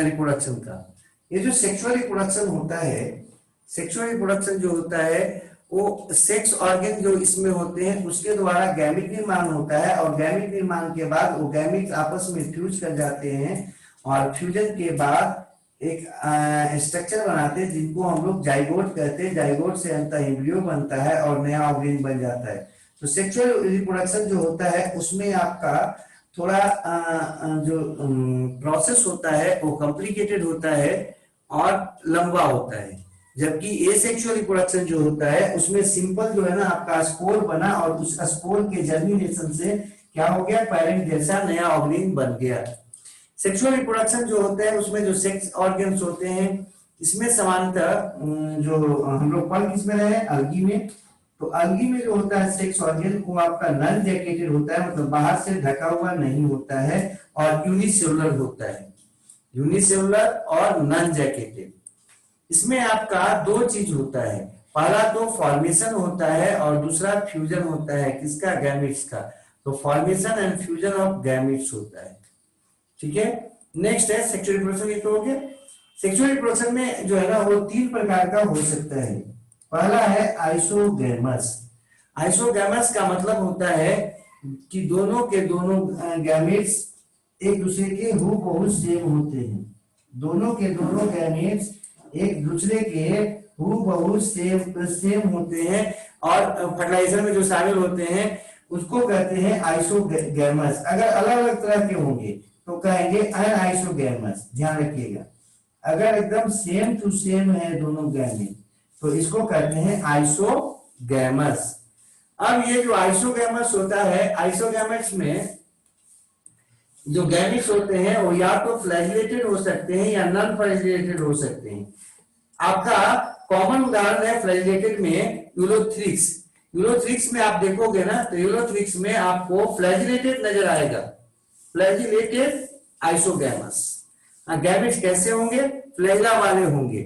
रिप्रोडक्शन का। ये जो सेक्सुअल रिप्रोडक्शन होता है, सेक्सुअल रिप्रोडक्शन जो होता है वो सेक्स ऑर्गन जो इसमें होते हैं उसके द्वारा गैमिट निर्माण होता है, और गैमिट निर्माण के बाद वो गैमिट आपस में फ्यूज कर जाते हैं और फ्यूजन के बाद एक स्ट्रक्चर बनाते हैं जिनको हम लोग जाइगोट कहते हैं। जाइगोट से अंततः एम्ब्रियो बनता है और नया ऑर्गन बन जाता है। तो सेक्सुअल रिप्रोडक्शन जो होता है उसमें आपका थोड़ा जो प्रोसेस होता है वो कॉम्प्लिकेटेड होता है और लंबा होता है, जबकि एसेक्सुअल रिप्रोडक्शन जो होता है उसमें सिंपल जो है ना आपका स्पोर बना और उस स्पोर के जर्मिनेशन से क्या हो गया, पेरेंट जैसा नया ऑर्गेनिज्म बन गया। सेक्सुअल रिप्रोडक्शन जो होता है उसमें जो सेक्स ऑर्गन्स होते हैं इसमें सामान्यतः जो हम लोग पढ़ किसमें रहे, अलगी में। तो अलगी में जो होता है सेक्स ऑर्गन वो आपका नॉन जैकेटेड होता है, मतलब बाहर से ढका हुआ नहीं होता है और यूनिसेलुलर होता है, यूनिसेलुलर और नॉन जैकेटेड। इसमें आपका दो चीज होता है, पहला तो फॉर्मेशन होता है और दूसरा फ्यूजन होता है, किसका, गैमेट्स का। तो formation and fusion of gametes होता है। ठीक है, नेक्स्ट है सेक्सुअल रिप्रोडक्शन। ये तो हो गया। सेक्सुअल रिप्रोडक्शन में जो है ना वो तीन प्रकार का हो सकता है। पहला है आइसोगैमस। आइसोगैमस का मतलब होता है कि दोनों के दोनों गैमेट्स एक दूसरे के हूबहू सेम होते हैं, दोनों के दोनों गैमेट्स एक दूसरे के हूबहू सेम होते हैं और फर्टिलाइजर में जो शामिल होते हैं उसको कहते हैं आइसोगैमस। अगर अलग अलग तरह के होंगे तो कहेंगे अनआइसोगैमस। ध्यान रखिएगा, अगर एकदम सेम टू सेम है दोनों गैमेट तो इसको कहते हैं आइसोगैमस। अब ये जो आइसोगैमस होता है, आइसोगैमेट्स में जो गैमेट्स होते हैं वो या तो फ्लैजिलेटेड हो सकते हैं या नॉन फ्लैजिलेटेड हो सकते हैं। आपका कॉमन उदाहरण है फ्लैजिलेटेड में यूलोथ्रिक्स। यूलोथ्रिक्स में आप देखोगे ना तो यूलोथ्रिक्स में आपको फ्लैजिलेटेड नजर आएगा, फ्लैजिलेटेड आइसोगैमस। गैमेट्स कैसे होंगे, फ्लैजिला वाले होंगे।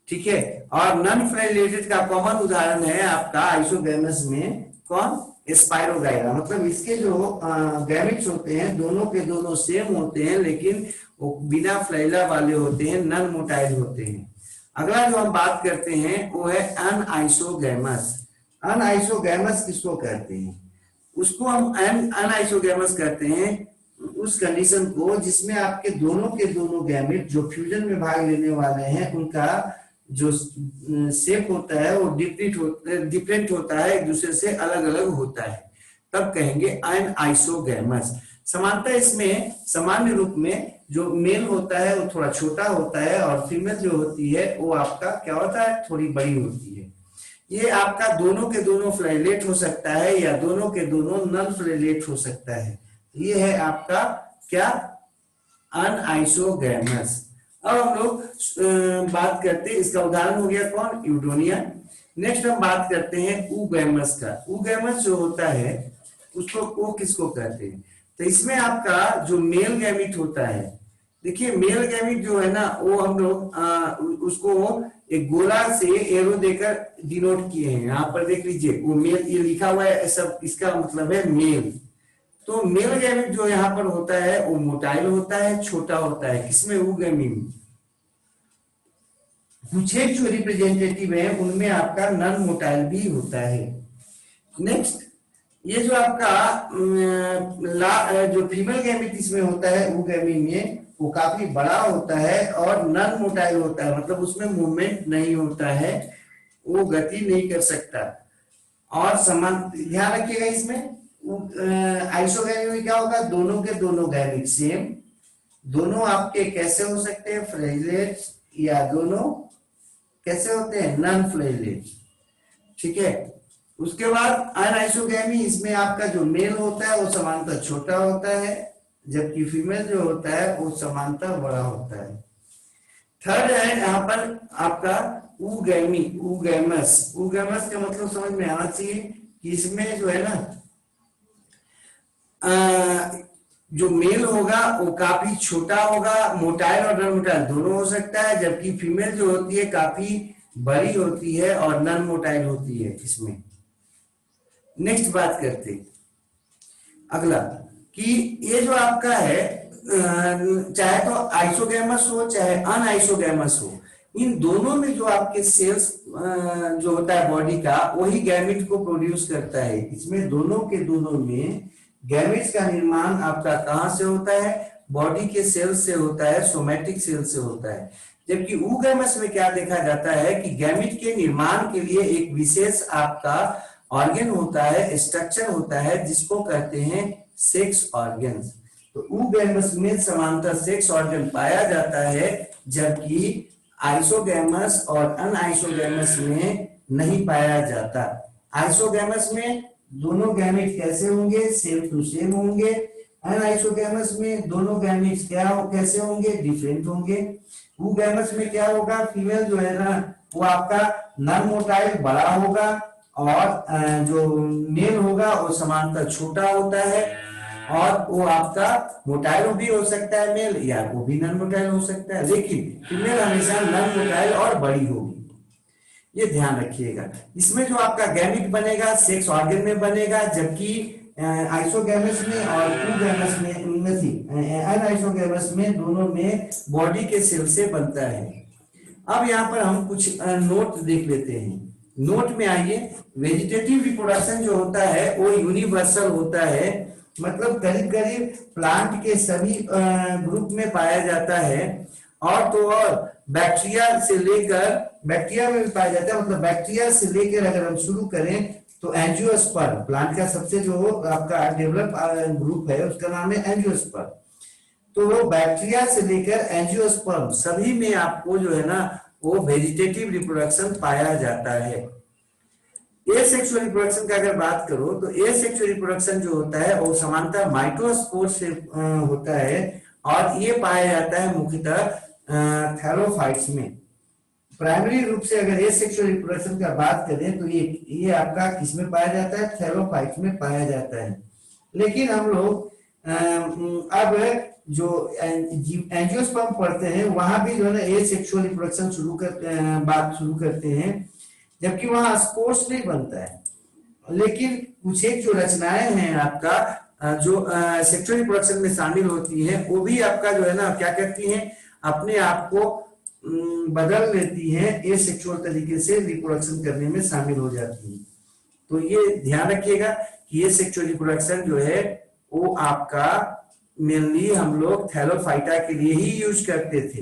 ठीक है, और नॉन फ्लैजिलेटेड का कॉमन उदाहरण है आपका आइसोगैमस में कौन, स्पाइरोगाइरा, मतलब इसके जो गैमेट्स होते हैं दोनों के दोनों सेम होते हैं, लेकिन वो बिना फ्लैला वाले होते हैं, नॉन मोटाइल होते हैं। अगला जो हम बात करते हैं वो है अनआइसोगैमस। अनआइसोगैमस किसको कहते हैं? उसको हम अनआइसोगैमस कहते हैं उस कंडीशन को जिसमें आपके दोनों के दोनों गैमेट जो फ्यूजन में भाग लेने वाले हैं उनका जो शेप होता है वो डिफरेंट होता है, एक दूसरे से अलग अलग होता है, तब कहेंगे अनआइसोगैमस। समानता इसमें सामान्य रूप में जो मेल होता है वो थोड़ा छोटा होता है और फीमेल जो होती है वो आपका क्या होता है, थोड़ी बड़ी होती है। ये आपका दोनों के दोनों फ्लैलेट हो सकता है या दोनों के दोनों नॉन फ्लैलेट हो सकता है। ये है आपका क्या, अनआइसोगैमस। अब हम लोग बात करते हैं, इसका उदाहरण हो गया कौन, यूडोनिया। नेक्स्ट हम बात करते हैं ऊगैमस का। ऊगैमस जो होता है उसको वो किसको कहते हैं? तो इसमें आपका जो मेल गैमिट होता है, देखिए मेल गैमिट जो है ना वो हम लोग उसको एक गोला से एरो देकर डिनोट किए हैं। यहाँ पर देख लीजिए वो मेल ये लिखा हुआ है सब, इसका मतलब है मेल। तो मेल गैमेट जो यहाँ पर होता है वो मोटाइल होता है, छोटा होता है, किसमें, ऊगैमिट में। कुछ एक जो रिप्रेजेंटेटिव है उनमें आपका नॉन मोटाइल भी होता है। नेक्स्ट ये जो आपका जो फीमेल गैमेट इसमें होता है ऊगैमिट में, वो काफी बड़ा होता है और नॉन मोटाइल होता है, मतलब उसमें मूवमेंट नहीं होता है, वो गति नहीं कर सकता। और समान ध्यान रखिएगा इसमें आइसोगैमिट में क्या होगा, दोनों के दोनों गैमेट सेम, दोनों आपके कैसे हो सकते हैं, फ्लैलेट, या दोनों कैसे होते हैं, नॉन फ्लैलेट। ठीक है। उसके बाद अनआइसोगैमी, इसमें आपका जो मेल होता है वो समांतर छोटा होता है, जबकि फीमेल जो होता है वो समांतर बड़ा होता है। थर्ड है यहाँ पर आपका ऊगैमी, ऊगैमस। ऊगैमस का मतलब समझ में आना चाहिए कि इसमें जो है ना जो मेल होगा वो काफी छोटा होगा, मोटाइल और नॉन मोटाइल दोनों हो सकता है, जबकि फीमेल जो होती है काफी बड़ी होती है और नॉन मोटाइल होती है इसमें। नेक्स्ट बात करते अगला कि ये जो आपका है चाहे तो आइसोगैमस हो चाहे अनआइसोगैमस हो, इन दोनों में जो आपके सेल्स जो होता है बॉडी का वही गैमेट को प्रोड्यूस करता है। इसमें दोनों के दोनों में गैमेट्स का निर्माण आपका कहां से होता है, बॉडी के सेल से होता है, सोमैटिक सेल से होता है। जबकि ऊगैमस में क्या देखा जाता है कि गैमेट के निर्माण के लिए एक विशेष आपका ऑर्गन होता है, स्ट्रक्चर होता है, जिसको कहते हैं सेक्स ऑर्गन्स। तो ऊगैमस में समांतर सेक्स ऑर्गन पाया जाता है, जबकि आइसोगैमस और अनआइसोगैमस में नहीं पाया जाता। आइसोगैमस में दोनों गैमेट कैसे होंगे, सेम टू सेम होंगे। अनआइसोगैमस में दोनों गैमेट्स क्या कैसे होंगे, डिफरेंट होंगे। ऊगैमस में क्या होगा, फीमेल जो है ना वो आपका नॉन मोटाइल बड़ा होगा और जो मेल होगा वो समांतर छोटा होता है, और वो आपका मोटाइल भी हो सकता है मेल, या वो भी नॉन मोटाइल हो सकता है, लेकिन फीमेल हमेशा नॉन मोटाइल और बड़ी होगी। ये ध्यान रखिएगा। इसमें जो आपका गैमेट बनेगा सेक्स ऑर्गन में बनेगा, जबकि आइसोगैमस में और ऊगैमस में अनआइसोगैमस में दोनों में बॉडी के सेल से बनता है। अब यहाँ पर हम कुछ नोट देख लेते हैं। नोट में आइए, वेजिटेटिव रिप्रोडक्शन जो होता है वो यूनिवर्सल होता है, मतलब करीब करीब प्लांट के सभी ग्रुप में पाया जाता है। और तो और बैक्टीरिया से लेकर, बैक्टीरिया में भी पाया जाता है, मतलब बैक्टीरिया से लेकर अगर हम शुरू करें तो एंजियोस्पर्म प्लांट का सबसे जो आपका डेवलप ग्रुप है उसका नाम है एंजियोस्पर्म। तो वो बैक्टीरिया से लेकर एंजियोस्पर्म सभी में आपको जो है ना वो वेजिटेटिव रिप्रोडक्शन पाया जाता है। एसेक्सुअल रिप्रोडक्शन का अगर बात करो तो एसेक्सुअल रिप्रोडक्शन जो होता है वो समांतर माइक्रोस्पोर से होता है, और ये पाया जाता है मुख्यतः थैलोफाइट्स में। प्राइमरी रूप से अगर एसेक्सुअल रिप्रोडक्शन का बात करें तो ये आपका किसमें पाया जाता है, थैलोफाइट्स में पाया जाता है। लेकिन हम लोग अब जो एंजियोस्पर्म पढ़ते हैं वहां भी जो है ना एसेक्सुअल रिप्रोडक्शन बात शुरू करते हैं, जबकि वहां स्पोर्स नहीं बनता है। लेकिन कुछ एक जो रचनाएं हैं आपका जो सेक्सुअल रिप्रोडक्शन में शामिल होती हैं, वो भी आपका जो है ना क्या करती हैं, अपने आप को बदल लेती हैं, ये सेक्सुअल तरीके से रिप्रोडक्शन करने में शामिल हो जाती हैं। तो ये ध्यान रखिएगा कि ये सेक्सुअल रिप्रोडक्शन जो है वो आपका मेनली हम लोग थैलोफाइटा के लिए ही यूज करते थे,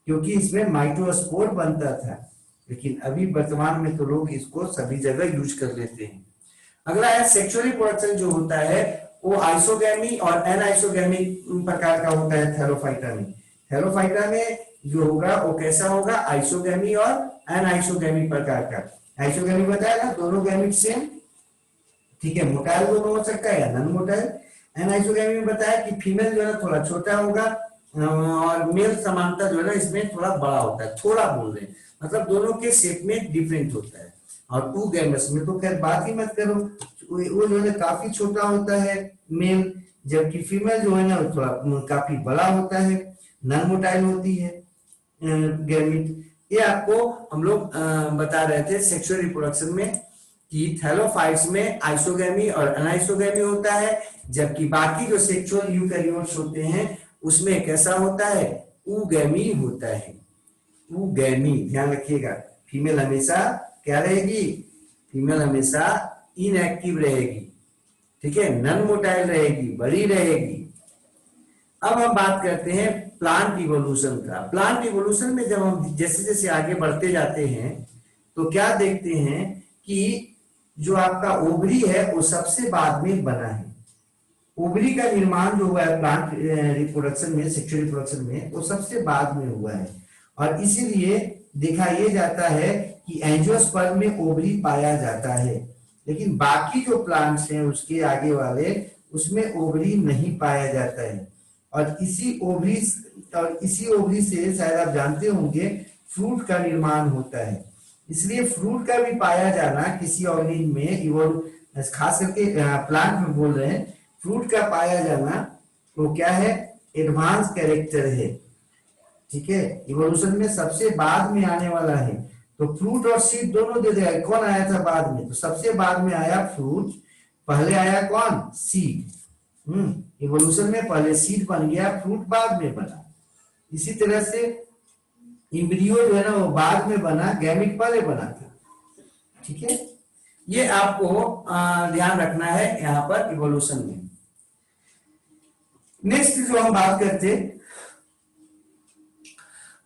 क्योंकि इसमें माइक्रोस्पोर बनता था। लेकिन अभी वर्तमान में तो लोग इसको सभी जगह यूज कर लेते हैं। अगला है सेक्सुअल रिप्रोडक्शन जो होता है वो आइसोगैमी और एनाइसोगैमी प्रकार का होता है थैलोफाइटा में। थैलोफाइटा में जो होगा वो कैसा होगा, आइसोगैमी और एनाइसोगैमी प्रकार का। आइसोगैमी बताया ना, दोनों गैमिट सेम, ठीक है, मोटाइल दोनों हो सकता है या नॉन मोटाइल। एनाइसोगैमी में बताया कि फीमेल जो है थोड़ा छोटा होगा और मेल समानता जो है ना इसमें थोड़ा बड़ा होता है, थोड़ा बोल रहे हैं, मतलब दोनों के शेप में डिफरेंट होता है। और टू गैमेट्स में तो खैर बात ही मत करो, वो जो है काफी छोटा होता है मेल, जबकि फीमेल जो है ना थोड़ा काफी बड़ा होता है, नॉन मोटाइल होती है गैमिट। ये आपको हम लोग बता रहे थे सेक्सुअल रिप्रोडक्शन में कि थैलोफाइट्स में आइसोगैमी और अनाइसोगैमी होता है, जबकि बाकी जो सेक्सुअल यूकैरियोट्स होते हैं उसमें कैसा होता है, ऊगैमी होता है। ऊगैमी ध्यान रखिएगा, फीमेल हमेशा क्या रहेगी, फीमेल हमेशा इनएक्टिव रहेगी, ठीक है, नॉन मोटाइल रहेगी, बड़ी रहेगी। अब हम बात करते हैं प्लांट इवोल्यूशन का। प्लांट इवोल्यूशन में जब हम जैसे जैसे आगे बढ़ते जाते हैं तो क्या देखते हैं कि जो आपका ओवरी है वो सबसे बाद में बना है। ओवरी का निर्माण जो हुआ है प्लांट रिप्रोडक्शन में, सेक्सुअल रिप्रोडक्शन में, वो सबसे बाद में हुआ है। और इसीलिए देखा यह जाता है कि एंजियोस्पर्म में ओवरी पाया जाता है, लेकिन बाकी जो प्लांट्स हैं उसके आगे वाले उसमें ओवरी नहीं पाया जाता है। और इसी ओवरी से शायद आप जानते होंगे फ्रूट का निर्माण होता है। इसलिए फ्रूट का भी पाया जाना किसी ऑर्गेनिज्म में, खास करके प्लांट में बोल रहे हैं, फ्रूट का पाया जाना वो क्या है, एडवांस कैरेक्टर है, ठीक है, इवोल्यूशन में सबसे बाद में आने वाला है। तो फ्रूट और सीड दोनों दे देगा। कौन आया था बाद में, तो सबसे बाद में आया फ्रूट, पहले आया कौन, सीड। इवोल्यूशन में पहले सीड बन गया, फ्रूट बाद में बना। इसी तरह से एम्ब्रियो जो है ना वो बाद में बना, गैमिट पहले बना था, ठीक है। ये आपको ध्यान रखना है यहाँ पर इवोल्यूशन में। नेक्स्ट जो हम बात करते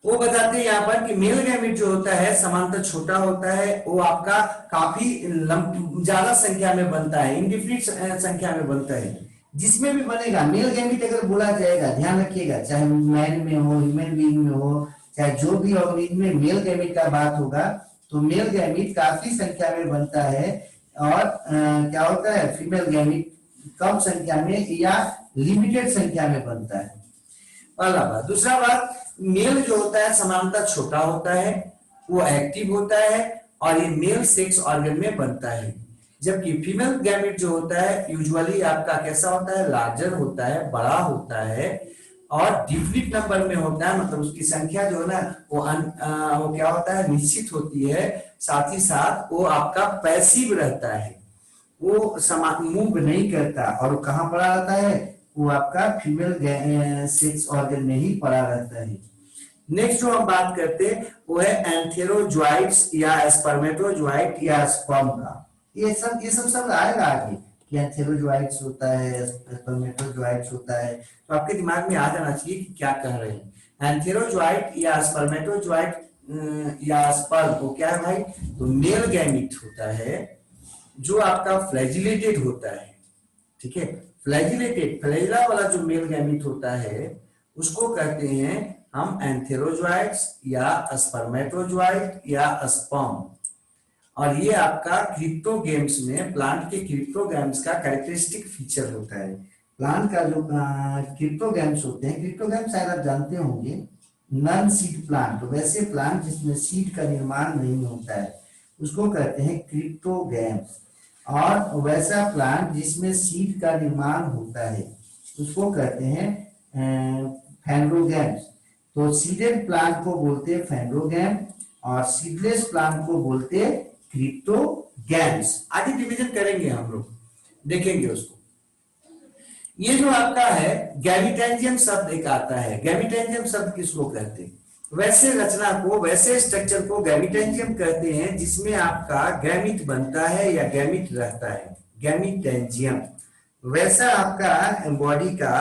वो बताते हैं यहाँ पर कि मेल गैमिट जो होता है समांतर छोटा होता है, वो आपका काफी ज्यादा संख्या में बनता है, इंडिफिनिट संख्या में बनता है। जिसमें भी बनेगा मेल गैमिट अगर बोला जाएगा, ध्यान रखिएगा, चाहे मैन में हो, ह्यूमन बीइंग में हो, चाहे जो भी ऑर्गेनिज्म में मेल गैमिट का बात होगा, तो मेल गैमिट काफी संख्या में बनता है। और क्या होता है, फीमेल गैमिट कम संख्या में या लिमिटेड संख्या में बनता है। पहला बात। दूसरा बात, मेल जो होता है समानता छोटा होता है, वो एक्टिव होता है और ये मेल सेक्स ऑर्गन में बनता है। जबकि फीमेल गैमिट जो होता है यूजुअली आपका कैसा होता है, लार्जर होता है, बड़ा होता है और डिफिनिट नंबर में होता है, मतलब उसकी संख्या जो है ना वो क्या होता है, निश्चित होती है। साथ ही साथ वो आपका पैसिव रहता है, वो मूव नहीं करता। और वो कहाँ पड़ा रहता है, वो आपका फीमेल सेक्स ऑर्गन में ही पड़ा रहता है। नेक्स्ट जो हम बात करते हैं वो है एंथेरोजोइट्स या स्पर्मेटोजोइट या स्पर्म का। ये सब आएगा आगे कि एंथेरोजोइट्स होता है, स्पर्मेटोजोइट्स होता है, तो आपके दिमाग में आ जाना चाहिए कि क्या कह रहे हैं। एंथेरोजोइट या स्पर्मेटोजोइट या स्पर्म वो क्या है भाई, तो मेल गैमिट होता है जो आपका फ्लैजिलेटेड होता है, ठीक है। फ्लैजिलेटेड, फ्लैजिला वाला जो मेल गैमिट होता है उसको कहते हैं हम एंथेरोजोइट्स या स्पर्मेटोजोइट या स्पर्म। और ये आपका क्रिप्टोगेम्स में, प्लांट के क्रिप्टोगेम्स का कैरेक्टरिस्टिक फीचर होता है। प्लांट का जो क्रिप्टोगेम्स होते हैं, क्रिप्टोगेम्स शायद आप जानते होंगे, नॉन सीड प्लांट, वैसे प्लांट जिसमें सीड का निर्माण नहीं होता है उसको कहते हैं क्रिप्टोगेम्स। और वैसा प्लांट जिसमें सीड का निर्माण होता है उसको कहते हैं फैंड्रोगेम्स। तो सीडेड प्लांट को बोलते हैं फैंड्रोगेम और सीडलेस प्लांट को बोलते हैं क्रिप्टोगेम्स। आगे डिवीजन करेंगे हम लोग। देखेंगे उसको। ये जो आपका है गैमिटेंजियम शब्द एक आता है, गैमिटेंजियम शब्द किसको कहते हैं? वैसे रचना को, वैसे स्ट्रक्चर को गैमिटेंजियम कहते हैं जिसमें आपका गैमिट बनता है या गैमिट रहता है, गैमिटेंजियम। वैसा आपका बॉडी का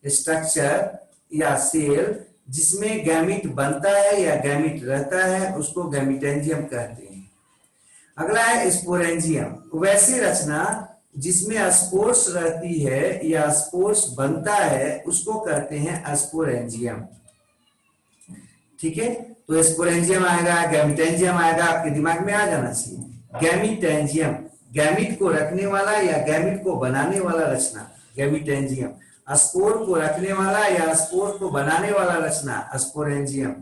स्ट्रक्चर या सेल जिसमें गैमिट बनता है या गैमिट रहता है उसको गैमिटेंजियम कहते हैं। अगला है स्पोरेंजियम, वैसे रचना जिसमें स्पोर्स रहती है या स्पोर्स बनता है उसको कहते हैं स्पोरेंजियम। ठीक है, तो स्पोरेंजियम आएगा, गैमिटेंजियम आएगा, आपके दिमाग में आ जाना चाहिए। गैमिटेंजियम, गैमिट को रखने वाला या गैमिट को बनाने वाला रचना, गैमिटेंजियम। स्पोर को रखने वाला या स्पोर को बनाने वाला रचना, स्पोरेंजियम।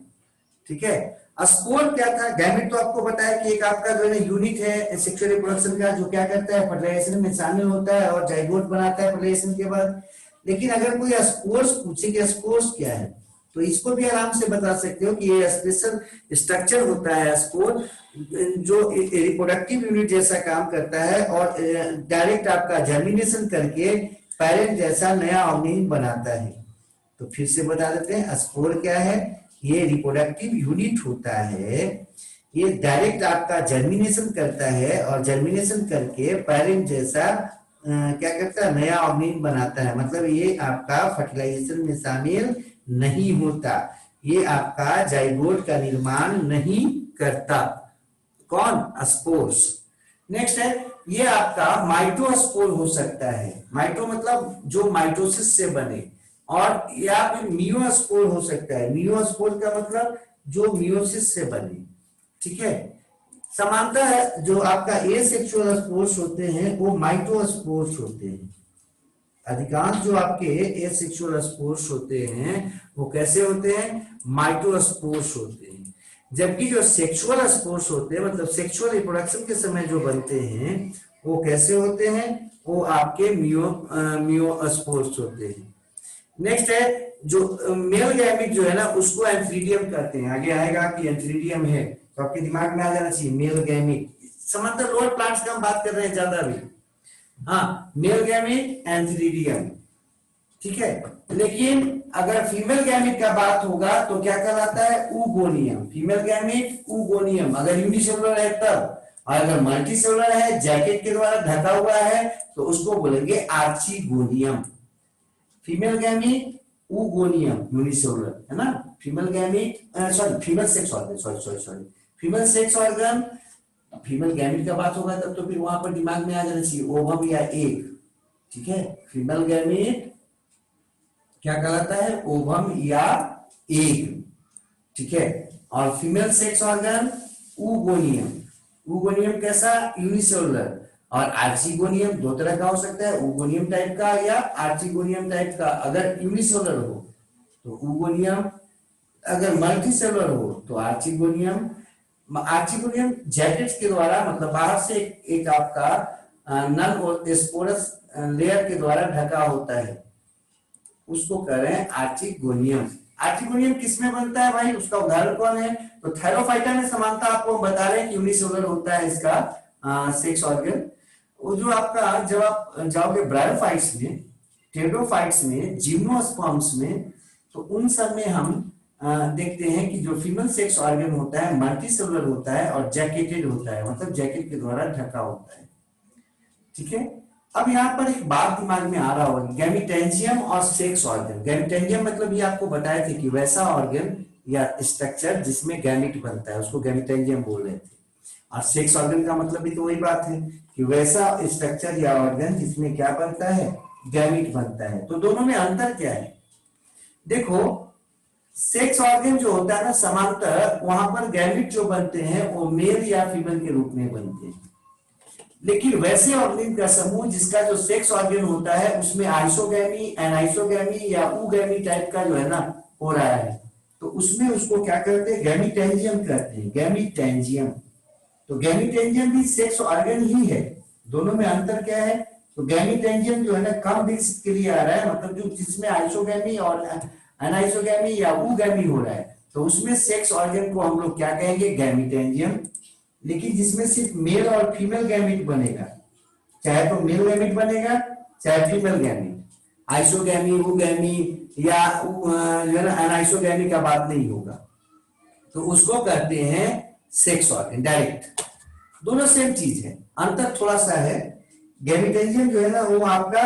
ठीक है, स्पोर क्या था? गैमिट तो आपको पता है कि एक आपका जो है यूनिट है सेक्सुअल रिप्रोडक्शन का, जो क्या करता है फर्टिलाइजेशन में शामिल होता है और जाइगोट बनाता है फर्टिलाइजेशन के बाद। लेकिन अगर कोई स्पोर्स पूछे कि स्पोर्स क्या है, तो इसको भी आराम से बता सकते हो कि ये स्पेशल स्ट्रक्चर होता है स्पोर, जो रिप्रोडक्टिव यूनिट जैसा काम करता है और डायरेक्ट आपका जर्मिनेशन करके पैरेंट जैसा नया ऑर्गेनिज्म बनाता है। तो फिर से बता देते हैं, स्पोर क्या है? ये रिप्रोडक्टिव यूनिट होता है, ये डायरेक्ट आपका जर्मिनेशन करता है और जर्मिनेशन करके पैरेंट जैसा क्या करता है? नया ऑर्गेनिज्म बनाता है। मतलब ये आपका फर्टिलाइजेशन में शामिल नहीं होता, ये आपका जाइगोट का निर्माण नहीं करता। कौन? स्पोर्स। नेक्स्ट है, ये आपका माइटोस्पोर हो सकता है। माइटो मतलब जो माइटोसिस से बने, और या फिर मियोस्पोर हो सकता है। मियोस्पोर का मतलब जो मियोसिस से बने। ठीक है, समानता है जो आपका एसेक्सुअल स्पोर्स होते हैं वो माइटोस्पोर्स होते हैं। अधिकांश जो आपके एसेक्सुअल स्पोर्स होते हैं वो कैसे होते हैं? माइटोस्पोर्स होते हैं। जबकि जो सेक्सुअल स्पोर्स होते हैं, मतलब सेक्सुअल रिप्रोडक्शन के समय जो बनते हैं वो कैसे होते हैं? वो आपके मियोस्पोर्स होते हैं। नेक्स्ट है, जो मेल गैमिट जो है ना उसको एंथ्रीडियम कहते हैं। आगे आएगा कि एंथ्रीडियम है, तो आपके दिमाग में आ जाना चाहिए मेल गैमिट। समांतर लोअर प्लांट्स का हम बात कर रहे हैं ज्यादा भी। हाँ, मेल गैमिट, एंथ्रीडियम। ठीक है, लेकिन अगर फीमेल गैमिट का बात होगा तो क्या कहलाता है? ऊगोनियम। फीमेल गैमिट ऊगोनियम, अगर यूनिसेलुलर है तब। और अगर मल्टीसेलुलर है, जैकेट के द्वारा ढका हुआ है, तो उसको बोलेंगे archegonium. Female gamete oogonium, unicellular है ना। Female gamete sorry female sex organ, sorry female sex organ. Female gamete का बात होगा तब तो फिर वहां पर दिमाग में आ जाना चाहिए ओवम या एग। ठीक है, फीमेल गैमिट क्या कहलाता है? ओवम या एग। ठीक है, और female sex organ oogonium. Oogonium कैसा? यूनिसेलुलर। और आर्चिगोनियम दो तरह का हो सकता है, ऊगोनियम टाइप का या आर्चिगोनियम टाइप का। अगर यूनिसेलुलर हो तो ऊगोनियम, अगर मल्टीसेलुलर हो तो आर्चिगोनियम। आर्चिगोनियम जैकेट्स के द्वारा, मतलब बाहर से एक आपका नन और स्पोरस लेयर के द्वारा ढका होता है, उसको कह रहे हैं आर्चिगोनियम। आर्चिगोनियम किसमें बनता है भाई? उसका उदाहरण कौन है? तो थैरोफाइटा में समानता आपको बता रहे हैं कि यूनिसेलुलर होता है इसका सेक्स ऑर्गन। वो जो आपका, जब आप जाओगे ब्रायोफाइट्स में, टेरोफाइट्स में, जिम्नोस्पर्म्स में, तो उन सब में हम देखते हैं कि जो फीमेल सेक्स ऑर्गन होता है मल्टीसेलुलर होता है और जैकेटेड होता है, मतलब जैकेट के द्वारा ढका होता है। ठीक है, अब यहाँ पर एक बात दिमाग में आ रहा होगा, गैमिटेंजियम और सेक्स ऑर्गन। गैमिटेंजियम मतलब ये आपको बताए थे कि वैसा ऑर्गन या स्ट्रक्चर जिसमें गैमिट बनता है उसको गैमिटेंजियम बोल रहे थे। और सेक्स ऑर्गन का मतलब भी तो वही बात है कि वैसा स्ट्रक्चर या ऑर्गन जिसमें क्या बनता है? गैमिट बनता है। तो दोनों में अंतर क्या है? देखो, सेक्स ऑर्गन जो होता है ना समांतर, वहां पर गैमिट जो बनते हैं वो मेल या फीमेल के रूप में बनते हैं। लेकिन वैसे ऑर्गन का समूह जिसका जो सेक्स ऑर्गन होता है उसमें आइसोगैमी, एनाइसोगैमी या ऊगैमी टाइप का जो है ना हो रहा है, तो उसमें उसको क्या कहते हैं? गैमिटेंजियम कहते हैं, गैमिटेंजियम। तो गैमिटेंजियम भी सेक्स ऑर्गन ही है। दोनों में अंतर क्या है? तो गैमिटेंजियम जो है ना कम विकसित के लिए आ रहा है, मतलब जो जिसमें आइसोगैमी और एनाइसोगैमी या ऊगैमी हो रहा है, तो उसमें सेक्स ऑर्गन को हम लोग क्या कहेंगे? गैमिटेंजियम। लेकिन जिसमें सिर्फ मेल और फीमेल गैमिट बनेगा, चाहे तो मेल गैमेट बनेगा चाहे फीमेल गैमेट, आइसोगैमी, ऊगैमी या जो है ना अनाइसोगैमी का बात नहीं होगा, तो उसको कहते हैं सेक्स ऑर्गन डायरेक्ट। दोनों सेम चीज है, अंतर थोड़ा सा है। गैमेटेंजियम जो है ना वो आपका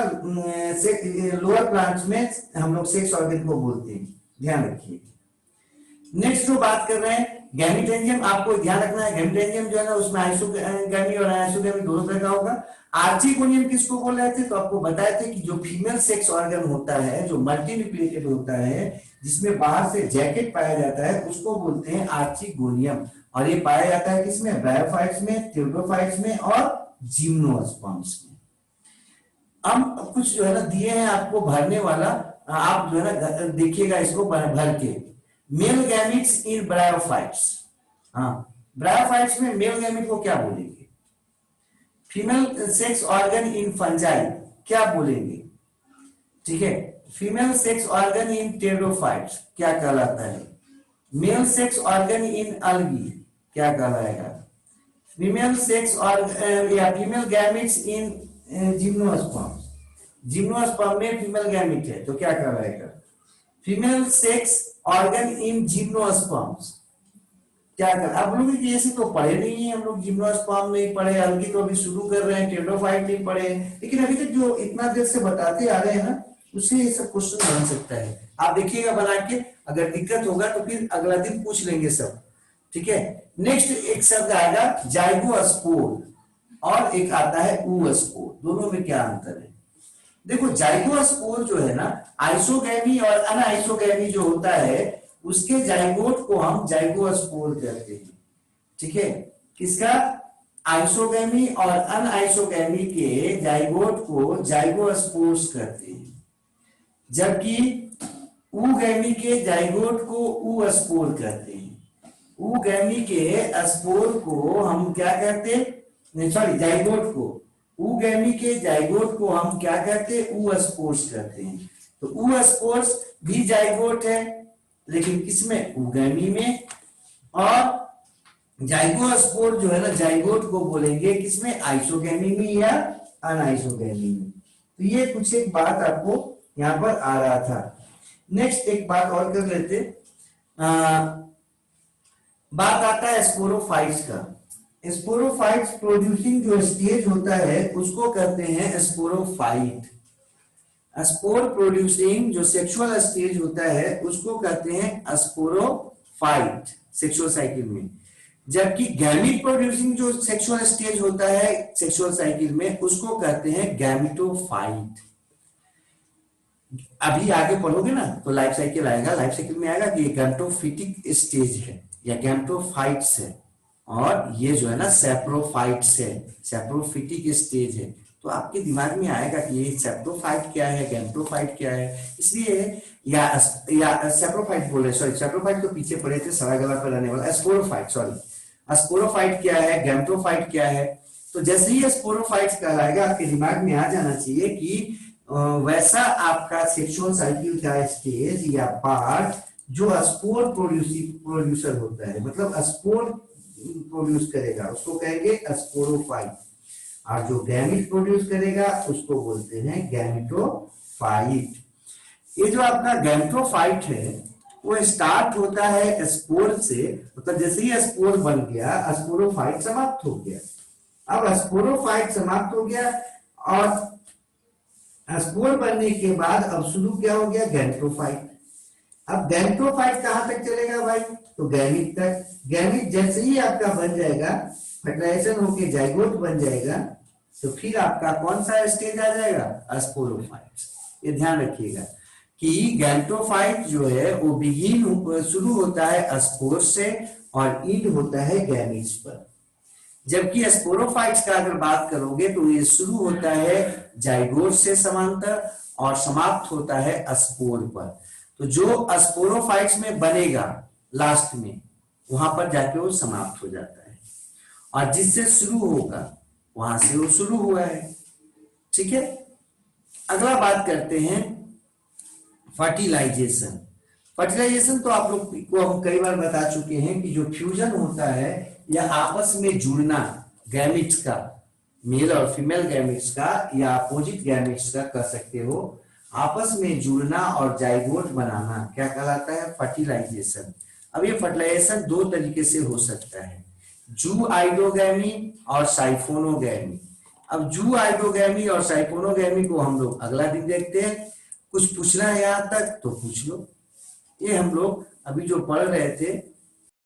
लोअर प्लांट्स में हम लोग सेक्स ऑर्गन को बोलते हैं, ध्यान रखिए। नेक्स्ट जो बात कर रहे हैं गैमेटेंजियम, आपको ध्यान रखना है गैमेटेंजियम जो है ना उसमें आइसोगैमी और अनाइसोगैमी दोनों तरह का होगा। आर्चिगोनियम किसको बोल रहे थे, तो आपको बताए थे कि जो फीमेल सेक्स ऑर्गन होता है, जो मल्टीन्यूक्लिएटेड होता है, जिसमें बाहर से जैकेट पाया जाता है, उसको बोलते हैं आर्चिगोनियम। और ये पाया जाता है किसमें, ब्रायोफाइट्स में, टेरिडोफाइट्स में और जिम्नोस्पर्म्स में। अब कुछ जो है ना दिए हैं आपको भरने वाला, आप जो है ना देखिएगा इसको भर के। मेल गैमिट्स इन ब्रायोफाइट्स, हाँ ब्रायोफाइट्स में मेल गैमिट को क्या बोलेंगे, female sex organ in fungi क्या बोलेंगे, ठीक है। Female sex organ in pteridophytes क्या कहलाता है, male sex organ in algae क्या कहलाएगा, फीमेल सेक्स ऑर्गन या फीमेल गैमिट्स इन जिम्नोस्पर्म, जिम्नोस्पर्म में फीमेल गैमिट है तो क्या कहलाएगा, female sex organ in gymnosperms क्या कर। अब लोग ऐसे तो पढ़े नहीं है हम लोग, जिम्नोस्पर्म नहीं पढ़े, अलगी तो अभी शुरू कर रहे हैं, टेरिडोफाइट नहीं पढ़े, लेकिन अभी तक जो इतना देर से बताते आ रहे हैं ना उससे ये सब क्वेश्चन बन सकता है। आप देखिएगा बना के, अगर दिक्कत होगा तो फिर अगला दिन पूछ लेंगे सब, ठीक है। नेक्स्ट एक शब्द आएगा जाइगोस्पोर और एक आता है oospore, दोनों में क्या अंतर है। देखो जाइगोस्पोर जो है ना आइसोगैमी और अनआइसोगैमी जो होता है उसके जाइगोट को हम जाइगोस्पोर कहते हैं, ठीक है। किसका, आइसोगैमी और अनआइसोगैमी के जाइगोट को जाइगोस्पोर्स कहते हैं, जबकि ऊगैमी के जाइगोट को oospore कहते हैं। ऊगैमी के स्पोर को हम क्या कहते हैं, सॉरी जाइगोट को, ऊगैमी के जाइगोट को हम क्या कहते हैं, oospores कहते हैं। तो oospores भी जाइगोट है लेकिन किसमें, ऊगैमी में, और जाइगोस्पोर जो है ना जाइगोट को बोलेंगे किसमें, आइसोगैमी में या अनआइसोगैमी में। तो ये कुछ एक बात आपको यहां पर आ रहा था। नेक्स्ट एक बात और कर लेते, बात आता है स्पोरोफाइट्स का। स्पोरोफाइट्स प्रोड्यूसिंग जो स्टेज होता है उसको कहते हैं स्पोरोफाइट। स्पोर प्रोड्यूसिंग जो सेक्सुअल स्टेज होता है उसको कहते हैं स्पोरोफाइट सेक्सुअल साइकिल में, जबकि गैमीट प्रोड्यूसिंग जो सेक्सुअल स्टेज होता है सेक्सुअल साइकिल में उसको कहते हैं गैमिटोफाइट। अभी आगे पढ़ोगे ना तो लाइफ साइकिल आएगा, लाइफ साइकिल में आएगा कि गैमेटोफिटिक स्टेज है या गैमेटोफाइट्स है, और ये जो है ना सेप्रोफाइट्स है, सेप्रोफिटिक स्टेज है। तो आपके दिमाग में आएगा कि ये सेप्रोफाइट क्या है, गैमेटोफाइट क्या है, इसलिए या सेप्रोफाइट बोल रहे, सॉरी सेप्रोफाइट तो पीछे पड़े थे, सड़ा गला पर रहने वाला, स्पोरोफाइट, सॉरी स्पोरोफाइट क्या है, गैमेटोफाइट क्या है। तो जैसे ही स्पोरोफाइट कहलाएगा आपके दिमाग में आ जाना चाहिए कि वैसा आपका सेक्सुअल साइकिल का स्टेज या पार्ट जो स्पोर प्रोड्यूसर होता है, मतलब स्पोर प्रोड्यूस करेगा उसको कहेंगे स्पोरोफाइट, और जो गैमिट प्रोड्यूस करेगा उसको बोलते हैं गैमिटोफाइट। ये जो अपना गैमेटोफाइट है वो स्टार्ट होता है स्पोर से, मतलब जैसे ही स्पोर बन गया स्पोरोफाइट समाप्त हो गया। अब स्पोरोफाइट समाप्त हो गया और स्पोर बनने के बाद अब शुरू क्या हो गया, गैमेटोफाइट। अब गैमेटोफाइट कहां तक चलेगा भाई, तो गैमिट तक। गैमिट जैसे ही आपका बन जाएगा, फर्टिलाइजेशन होके जाइगोट बन जाएगा, तो फिर आपका कौन सा स्टेज आ जाएगा, स्पोरोफाइट। ये ध्यान रखिएगा कि गैमेटोफाइट जो है वो बिगिन शुरू होता है स्पोर से और इंड होता है गैमिट्स पर, जबकि स्पोरोफाइट्स का अगर बात करोगे तो ये शुरू होता है जाइगोट से समांतर और समाप्त होता है स्पोर पर। तो जो स्पोरोफाइट्स में बनेगा लास्ट में वहां पर जाके वो समाप्त हो जाता है, और जिससे शुरू होगा वहां से वो शुरू हुआ है, ठीक है। अगला बात करते हैं फर्टिलाइजेशन। फर्टिलाइजेशन तो आप लोग को हम कई बार बता चुके हैं कि जो फ्यूजन होता है या आपस में जुड़ना गैमिट्स का, मेल और फीमेल गैमेट्स का या अपोजिट गैमेट्स का कह सकते हो, आपस में जुड़ना और जाइगोट बनाना क्या कहलाता है? फर्टिलाइजेशन। अब ये फर्टिलाइजेशन दो तरीके से हो सकता है, जू आइडोगैमी और साइफोनोगैमी। अब जू आइडोगैमी और साइफोनोगैमी को हम लोग अगला दिन देखते हैं। कुछ पूछना है यहाँ तक तो पूछ लो। ये हम लोग अभी जो पढ़ रहे थे